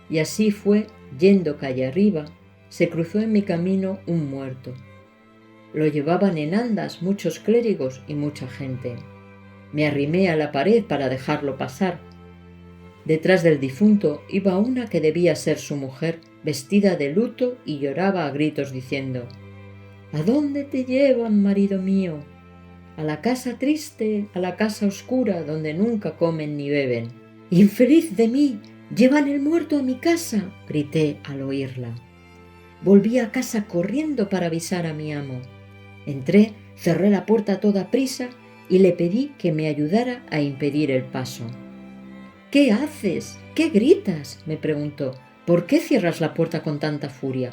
Y así fue, yendo calle arriba, se cruzó en mi camino un muerto. Lo llevaban en andas muchos clérigos y mucha gente. Me arrimé a la pared para dejarlo pasar. Detrás del difunto iba una que debía ser su mujer, vestida de luto, y lloraba a gritos diciendo: «¿A dónde te llevan, marido mío? A la casa triste, a la casa oscura, donde nunca comen ni beben». «¡Infeliz de mí! ¡Llevan el muerto a mi casa!», grité al oírla. Volví a casa corriendo para avisar a mi amo. Entré, cerré la puerta a toda prisa y le pedí que me ayudara a impedir el paso. «¿Qué haces? ¿Qué gritas?», me preguntó. «¿Por qué cierras la puerta con tanta furia?».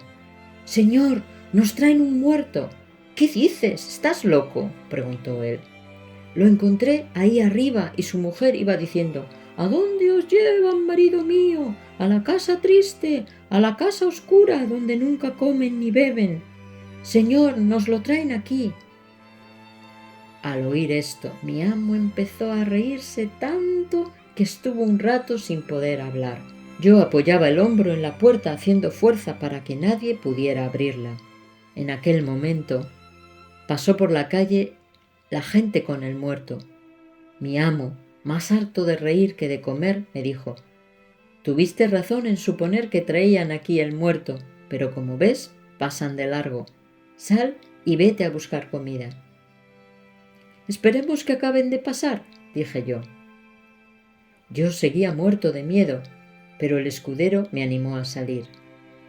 «Señor, nos traen un muerto». «¿Qué dices? ¿Estás loco?», preguntó él. Lo encontré ahí arriba y su mujer iba diciendo: «¿A dónde os llevan, marido mío? A la casa triste, a la casa oscura, donde nunca comen ni beben. Señor, nos lo traen aquí». Al oír esto, mi amo empezó a reírse tanto que estuvo un rato sin poder hablar. Yo apoyaba el hombro en la puerta haciendo fuerza para que nadie pudiera abrirla. En aquel momento pasó por la calle la gente con el muerto. Mi amo, más harto de reír que de comer, me dijo: «Tuviste razón en suponer que traían aquí el muerto, pero como ves, pasan de largo. Sal y vete a buscar comida». «Esperemos que acaben de pasar», dije yo. Yo seguía muerto de miedo, pero el escudero me animó a salir.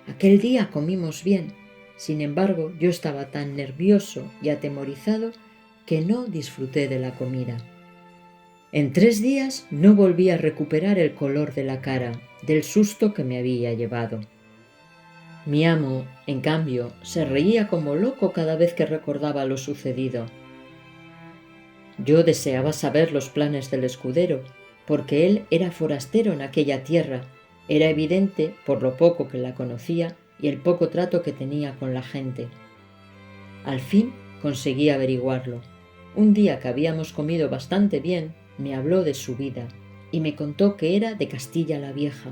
Aquel día comimos bien. Sin embargo, yo estaba tan nervioso y atemorizado que no disfruté de la comida. En 3 días no volví a recuperar el color de la cara, del susto que me había llevado. Mi amo, en cambio, se reía como loco cada vez que recordaba lo sucedido. Yo deseaba saber los planes del escudero, porque él era forastero en aquella tierra. Era evidente, por lo poco que la conocía y el poco trato que tenía con la gente. Al fin conseguí averiguarlo. Un día que habíamos comido bastante bien, me habló de su vida y me contó que era de Castilla la Vieja.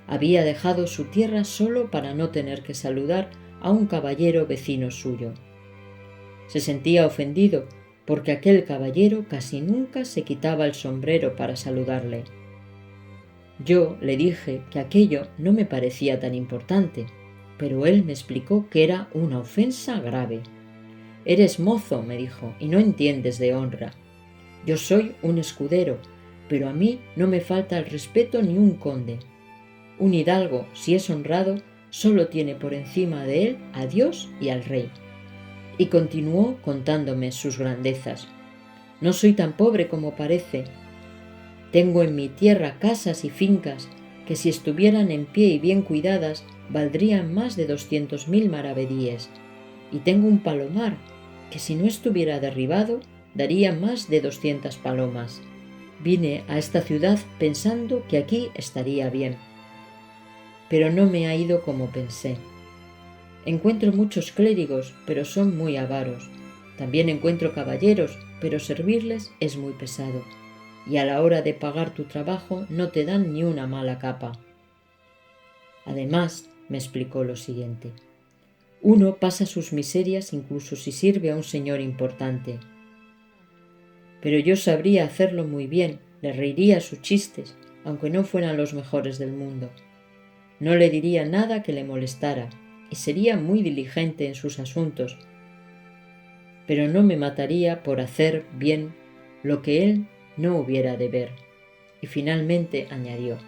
Había dejado su tierra solo para no tener que saludar a un caballero vecino suyo. Se sentía ofendido porque aquel caballero casi nunca se quitaba el sombrero para saludarle. Yo le dije que aquello no me parecía tan importante, pero él me explicó que era una ofensa grave. «Eres mozo», me dijo, «y no entiendes de honra. Yo soy un escudero, pero a mí no me falta el respeto ni un conde. Un hidalgo, si es honrado, solo tiene por encima de él a Dios y al rey». Y continuó contándome sus grandezas. «No soy tan pobre como parece. Tengo en mi tierra casas y fincas que, si estuvieran en pie y bien cuidadas, valdrían más de 200.000 maravedíes. Y tengo un palomar que, si no estuviera derribado, daría más de 200 palomas. Vine a esta ciudad pensando que aquí estaría bien, pero no me ha ido como pensé. Encuentro muchos clérigos, pero son muy avaros. También encuentro caballeros, pero servirles es muy pesado. Y a la hora de pagar tu trabajo no te dan ni una mala capa. Además, me explicó lo siguiente: uno pasa sus miserias incluso si sirve a un señor importante. Pero yo sabría hacerlo muy bien, le reiría a sus chistes, aunque no fueran los mejores del mundo. No le diría nada que le molestara y sería muy diligente en sus asuntos, pero no me mataría por hacer bien lo que él no hubiera de ver. Y finalmente añadió: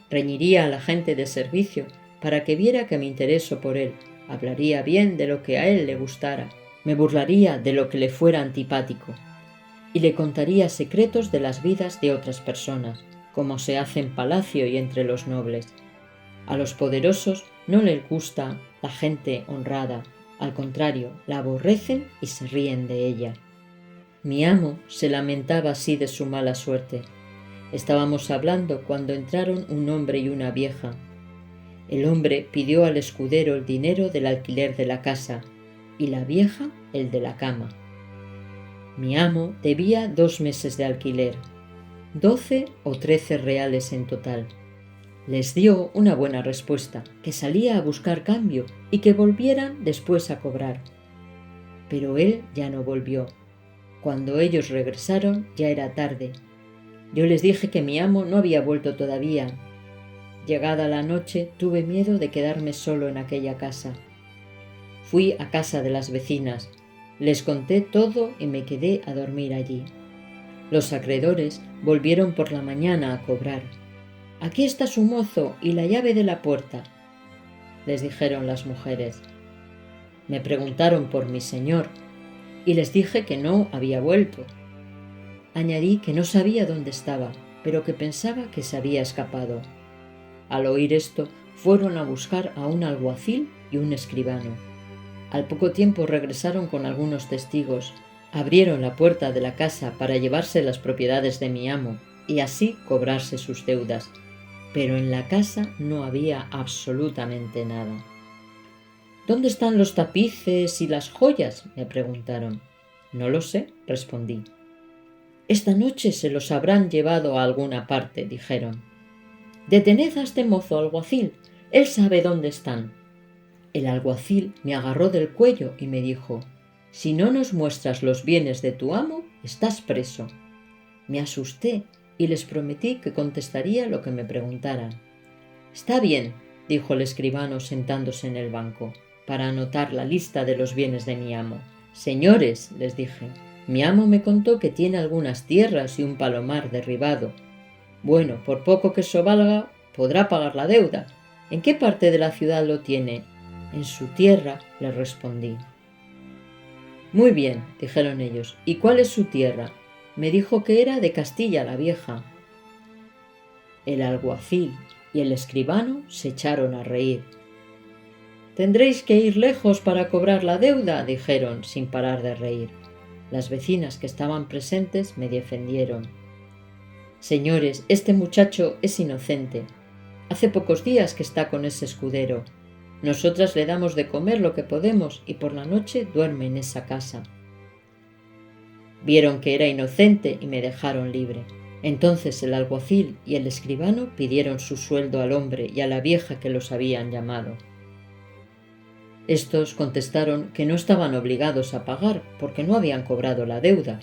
reñiría a la gente de servicio para que viera que me intereso por él, hablaría bien de lo que a él le gustara, me burlaría de lo que le fuera antipático, y le contaría secretos de las vidas de otras personas, como se hace en palacio y entre los nobles. A los poderosos no les gusta la gente honrada, al contrario, la aborrecen y se ríen de ella. Mi amo se lamentaba así de su mala suerte. Estábamos hablando cuando entraron un hombre y una vieja. El hombre pidió al escudero el dinero del alquiler de la casa y la vieja el de la cama. Mi amo debía 2 meses de alquiler, 12 o 13 reales en total. Les dio una buena respuesta, que salía a buscar cambio y que volvieran después a cobrar. Pero él ya no volvió. Cuando ellos regresaron ya era tarde. Yo les dije que mi amo no había vuelto todavía. Llegada la noche tuve miedo de quedarme solo en aquella casa. Fui a casa de las vecinas, les conté todo y me quedé a dormir allí. Los acreedores volvieron por la mañana a cobrar. «Aquí está su mozo y la llave de la puerta», les dijeron las mujeres. Me preguntaron por mi señor y les dije que no había vuelto. Añadí que no sabía dónde estaba, pero que pensaba que se había escapado. Al oír esto, fueron a buscar a un alguacil y un escribano. Al poco tiempo regresaron con algunos testigos. Abrieron la puerta de la casa para llevarse las propiedades de mi amo y así cobrarse sus deudas. Pero en la casa no había absolutamente nada. «¿Dónde están los tapices y las joyas?», me preguntaron. «No lo sé», respondí. «Esta noche se los habrán llevado a alguna parte», dijeron. «Detened a este mozo alguacil, él sabe dónde están». El alguacil me agarró del cuello y me dijo: «Si no nos muestras los bienes de tu amo, estás preso». Me asusté y les prometí que contestaría lo que me preguntaran. «Está bien», dijo el escribano sentándose en el banco, para anotar la lista de los bienes de mi amo. «Señores», les dije, «mi amo me contó que tiene algunas tierras y un palomar derribado. Bueno, por poco que eso valga, podrá pagar la deuda. ¿En qué parte de la ciudad lo tiene?» «En su tierra», les respondí. «Muy bien», dijeron ellos, «¿y cuál es su tierra?» Me dijo que era de Castilla la Vieja. El alguacil y el escribano se echaron a reír. «Tendréis que ir lejos para cobrar la deuda», dijeron sin parar de reír. Las vecinas que estaban presentes me defendieron. «Señores, este muchacho es inocente. Hace pocos días que está con ese escudero. Nosotras le damos de comer lo que podemos y por la noche duerme en esa casa». Vieron que era inocente y me dejaron libre. Entonces el alguacil y el escribano pidieron su sueldo al hombre y a la vieja que los habían llamado. Estos contestaron que no estaban obligados a pagar porque no habían cobrado la deuda.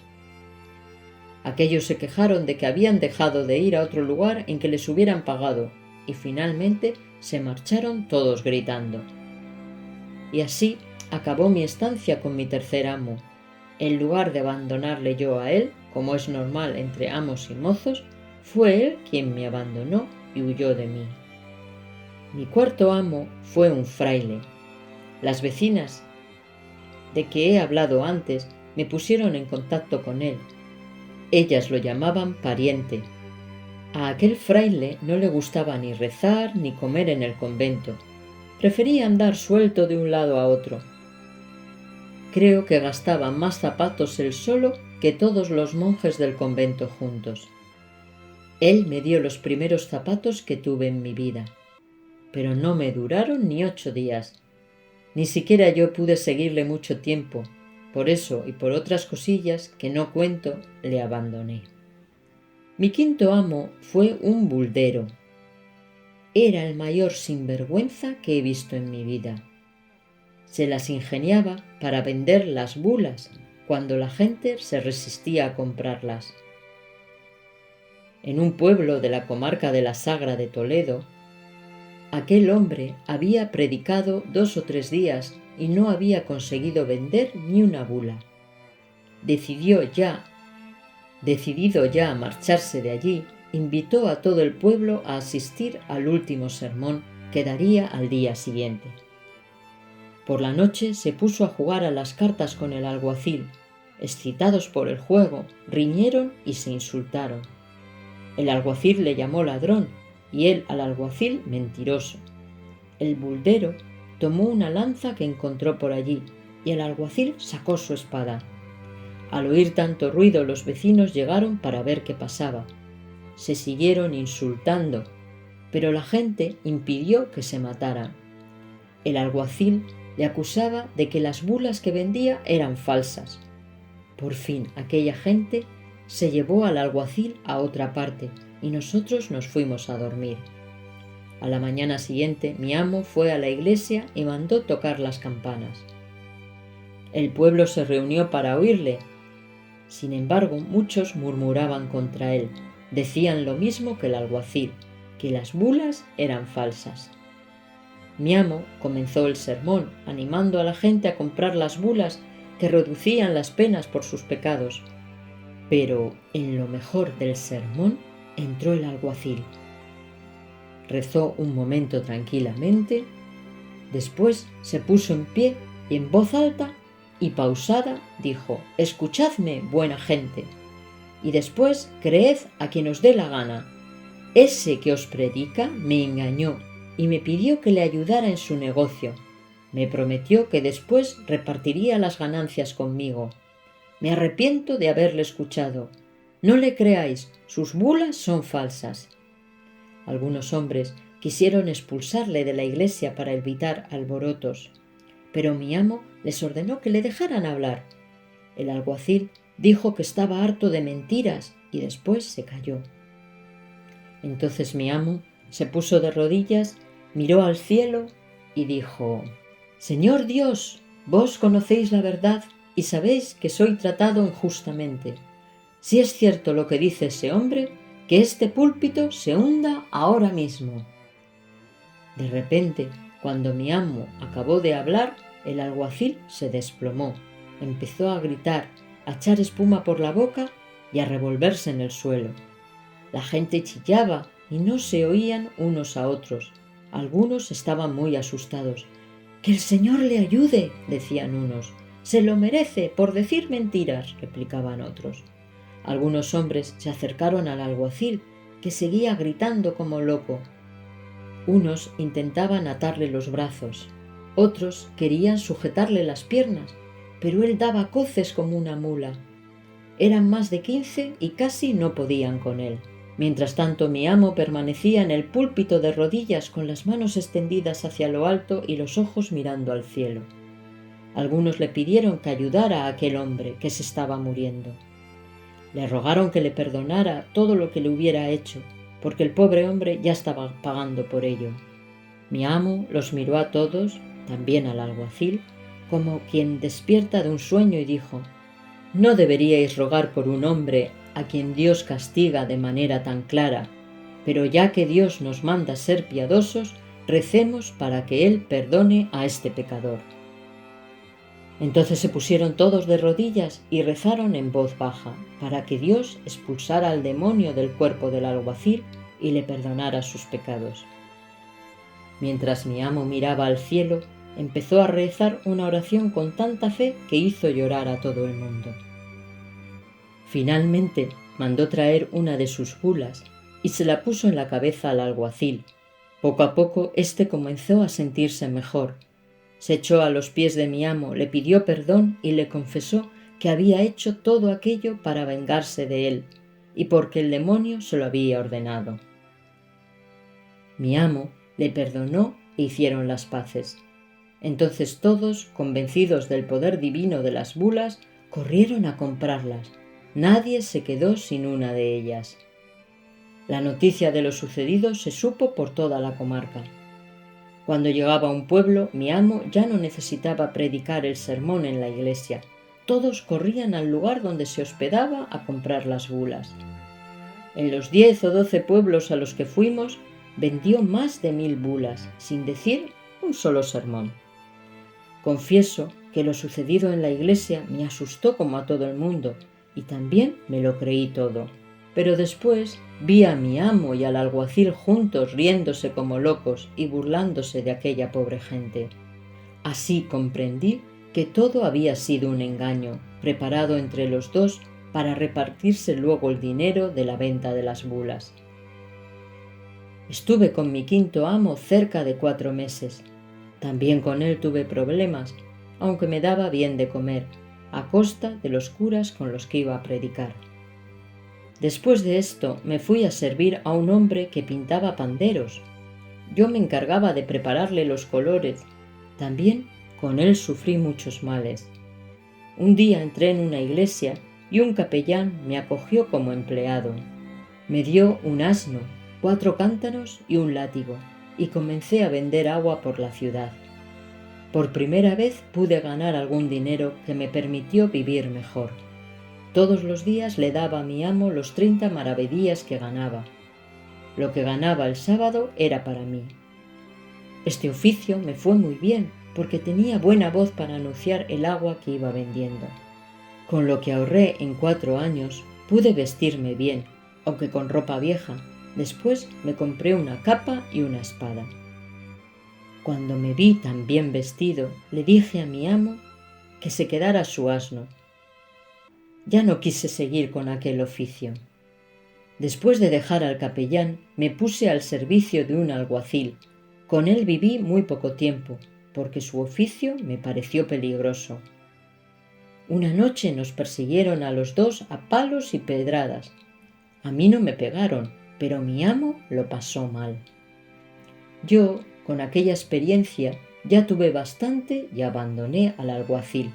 Aquellos se quejaron de que habían dejado de ir a otro lugar en que les hubieran pagado y finalmente se marcharon todos gritando. Y así acabó mi estancia con mi tercer amo. En lugar de abandonarle yo a él, como es normal entre amos y mozos, fue él quien me abandonó y huyó de mí. Mi cuarto amo fue un fraile. Las vecinas de que he hablado antes me pusieron en contacto con él. Ellas lo llamaban pariente. A aquel fraile no le gustaba ni rezar ni comer en el convento. Prefería andar suelto de un lado a otro. Creo que gastaba más zapatos él solo que todos los monjes del convento juntos. Él me dio los primeros zapatos que tuve en mi vida, pero no me duraron ni 8 días. Ni siquiera yo pude seguirle mucho tiempo. Por eso y por otras cosillas que no cuento, le abandoné. Mi quinto amo fue un buldero. Era el mayor sinvergüenza que he visto en mi vida. Se las ingeniaba para vender las bulas cuando la gente se resistía a comprarlas. En un pueblo de la comarca de la Sagra de Toledo, aquel hombre había predicado 2 o 3 días y no había conseguido vender ni una bula. Decidido ya a marcharse de allí, invitó a todo el pueblo a asistir al último sermón que daría al día siguiente. Por la noche se puso a jugar a las cartas con el alguacil. Excitados por el juego, riñeron y se insultaron. El alguacil le llamó ladrón y él al alguacil mentiroso. El buldero tomó una lanza que encontró por allí y el alguacil sacó su espada. Al oír tanto ruido, los vecinos llegaron para ver qué pasaba. Se siguieron insultando, pero la gente impidió que se mataran. El alguacil le acusaba de que las bulas que vendía eran falsas. Por fin aquella gente se llevó al alguacil a otra parte y nosotros nos fuimos a dormir. A la mañana siguiente mi amo fue a la iglesia y mandó tocar las campanas. El pueblo se reunió para oírle. Sin embargo, muchos murmuraban contra él. Decían lo mismo que el alguacil, que las bulas eran falsas. Mi amo comenzó el sermón, animando a la gente a comprar las bulas que reducían las penas por sus pecados. Pero en lo mejor del sermón entró el alguacil. Rezó un momento tranquilamente, después se puso en pie y en voz alta y pausada dijo: «Escuchadme, buena gente, y después creed a quien os dé la gana. Ese que os predica me engañó y me pidió que le ayudara en su negocio. Me prometió que después repartiría las ganancias conmigo. Me arrepiento de haberle escuchado. No le creáis, sus bulas son falsas». Algunos hombres quisieron expulsarle de la iglesia para evitar alborotos, pero mi amo les ordenó que le dejaran hablar. El alguacil dijo que estaba harto de mentiras y después se calló. Entonces mi amo se puso de rodillas, miró al cielo y dijo: «Señor Dios, vos conocéis la verdad y sabéis que soy tratado injustamente. Si es cierto lo que dice ese hombre, que este púlpito se hunda ahora mismo». De repente, cuando mi amo acabó de hablar, el alguacil se desplomó, empezó a gritar, a echar espuma por la boca y a revolverse en el suelo. La gente chillaba y no se oían unos a otros. Algunos estaban muy asustados. «¡Que el Señor le ayude!», decían unos. «Se lo merece por decir mentiras», replicaban otros. Algunos hombres se acercaron al alguacil, que seguía gritando como loco. Unos intentaban atarle los brazos, otros querían sujetarle las piernas, pero él daba coces como una mula. Eran más de 15 y casi no podían con él. Mientras tanto, mi amo permanecía en el púlpito de rodillas con las manos extendidas hacia lo alto y los ojos mirando al cielo. Algunos le pidieron que ayudara a aquel hombre que se estaba muriendo. Le rogaron que le perdonara todo lo que le hubiera hecho, porque el pobre hombre ya estaba pagando por ello. Mi amo los miró a todos, también al alguacil, como quien despierta de un sueño y dijo: «No deberíais rogar por un hombre a quien Dios castiga de manera tan clara, pero ya que Dios nos manda ser piadosos, recemos para que Él perdone a este pecador». Entonces se pusieron todos de rodillas y rezaron en voz baja, para que Dios expulsara al demonio del cuerpo del alguacil y le perdonara sus pecados. Mientras mi amo miraba al cielo, empezó a rezar una oración con tanta fe que hizo llorar a todo el mundo. Finalmente mandó traer una de sus bulas y se la puso en la cabeza al alguacil. Poco a poco éste comenzó a sentirse mejor. Se echó a los pies de mi amo, le pidió perdón y le confesó que había hecho todo aquello para vengarse de él y porque el demonio se lo había ordenado. Mi amo le perdonó e hicieron las paces. Entonces todos, convencidos del poder divino de las bulas, corrieron a comprarlas. Nadie se quedó sin una de ellas. La noticia de lo sucedido se supo por toda la comarca. Cuando llegaba a un pueblo, mi amo ya no necesitaba predicar el sermón en la iglesia. Todos corrían al lugar donde se hospedaba a comprar las bulas. En los 10 o 12 pueblos a los que fuimos, vendió más de 1000 bulas, sin decir un solo sermón. Confieso que lo sucedido en la iglesia me asustó como a todo el mundo, y también me lo creí todo. Pero después vi a mi amo y al alguacil juntos riéndose como locos y burlándose de aquella pobre gente. Así comprendí que todo había sido un engaño, preparado entre los dos para repartirse luego el dinero de la venta de las bulas. Estuve con mi quinto amo cerca de 4 meses. También con él tuve problemas, aunque me daba bien de comer, a costa de los curas con los que iba a predicar. Después de esto me fui a servir a un hombre que pintaba panderos. Yo me encargaba de prepararle los colores. También con él sufrí muchos males. Un día entré en una iglesia y un capellán me acogió como empleado. Me dio un asno, 4 cántaros y un látigo, y comencé a vender agua por la ciudad. Por primera vez pude ganar algún dinero que me permitió vivir mejor. Todos los días le daba a mi amo los 30 maravedíes que ganaba. Lo que ganaba el sábado era para mí. Este oficio me fue muy bien, porque tenía buena voz para anunciar el agua que iba vendiendo. Con lo que ahorré en 4 años, pude vestirme bien, aunque con ropa vieja. Después me compré una capa y una espada. Cuando me vi tan bien vestido, le dije a mi amo que se quedara su asno. Ya no quise seguir con aquel oficio. Después de dejar al capellán, me puse al servicio de un alguacil. Con él viví muy poco tiempo, porque su oficio me pareció peligroso. Una noche nos persiguieron a los dos a palos y pedradas. A mí no me pegaron, pero mi amo lo pasó mal. Yo, con aquella experiencia, ya tuve bastante y abandoné al alguacil.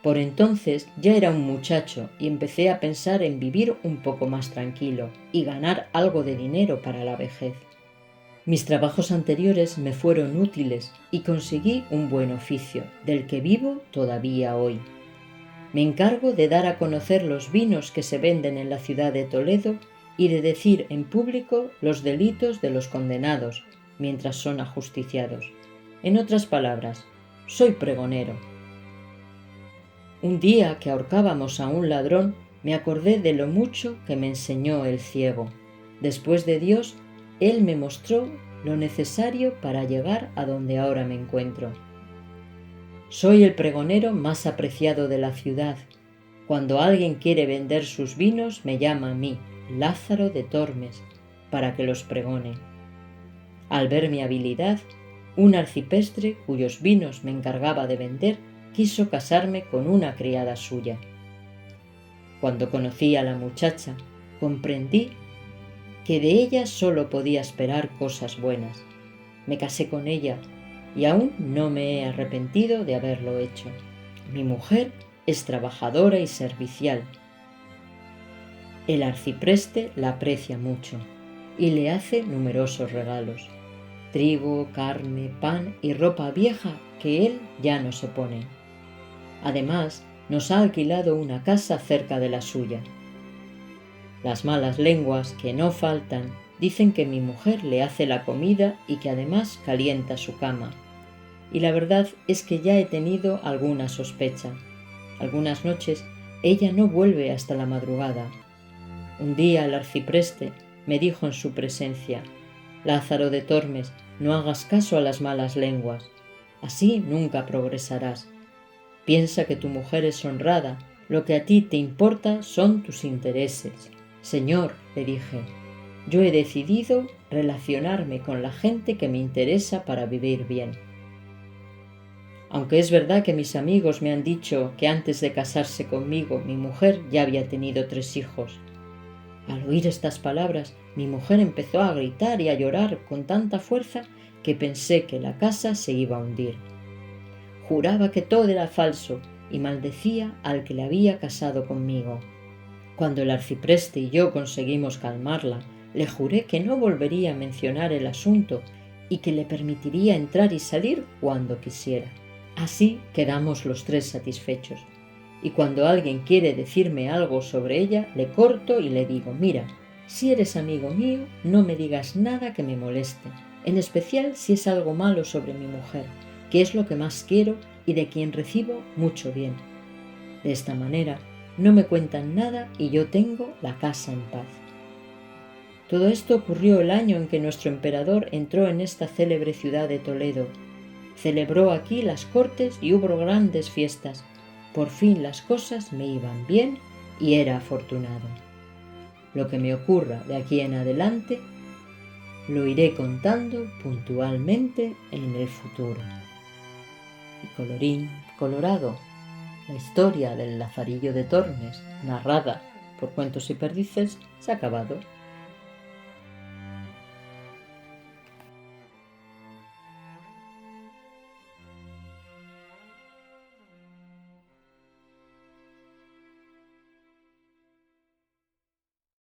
Por entonces ya era un muchacho y empecé a pensar en vivir un poco más tranquilo y ganar algo de dinero para la vejez. Mis trabajos anteriores me fueron útiles y conseguí un buen oficio, del que vivo todavía hoy. Me encargo de dar a conocer los vinos que se venden en la ciudad de Toledo y de decir en público los delitos de los condenados, mientras son ajusticiados. En otras palabras, soy pregonero. Un día que ahorcábamos a un ladrón, me acordé de lo mucho que me enseñó el ciego. Después de Dios, Él me mostró lo necesario para llegar a donde ahora me encuentro. Soy el pregonero más apreciado de la ciudad. Cuando alguien quiere vender sus vinos, me llama a mí, Lázaro de Tormes, para que los pregone. Al ver mi habilidad, un arcipreste cuyos vinos me encargaba de vender quiso casarme con una criada suya. Cuando conocí a la muchacha, comprendí que de ella solo podía esperar cosas buenas. Me casé con ella y aún no me he arrepentido de haberlo hecho. Mi mujer es trabajadora y servicial. El arcipreste la aprecia mucho y le hace numerosos regalos: trigo, carne, pan y ropa vieja que él ya no se pone. Además, nos ha alquilado una casa cerca de la suya. Las malas lenguas, que no faltan, dicen que mi mujer le hace la comida y que además calienta su cama. Y la verdad es que ya he tenido alguna sospecha. Algunas noches ella no vuelve hasta la madrugada. Un día el arcipreste me dijo en su presencia: Lázaro de Tormes, no hagas caso a las malas lenguas. Así nunca progresarás. Piensa que tu mujer es honrada, lo que a ti te importa son tus intereses. Señor, le dije, yo he decidido relacionarme con la gente que me interesa para vivir bien. Aunque es verdad que mis amigos me han dicho que antes de casarse conmigo mi mujer ya había tenido 3 hijos. Al oír estas palabras, mi mujer empezó a gritar y a llorar con tanta fuerza que pensé que la casa se iba a hundir. Juraba que todo era falso y maldecía al que le había casado conmigo. Cuando el arcipreste y yo conseguimos calmarla, le juré que no volvería a mencionar el asunto y que le permitiría entrar y salir cuando quisiera. Así quedamos los 3 satisfechos. Y cuando alguien quiere decirme algo sobre ella, le corto y le digo: mira, Si eres amigo mío, no me digas nada que me moleste, en especial si es algo malo sobre mi mujer, que es lo que más quiero y de quien recibo mucho bien. De esta manera, no me cuentan nada y yo tengo la casa en paz. Todo esto ocurrió el año en que nuestro emperador entró en esta célebre ciudad de Toledo. Celebró aquí las cortes y hubo grandes fiestas. Por fin las cosas me iban bien y era afortunado. Lo que me ocurra de aquí en adelante lo iré contando puntualmente en el futuro. Y colorín colorado, la historia del Lazarillo de Tormes, narrada por Cuentos y Perdices, se ha acabado.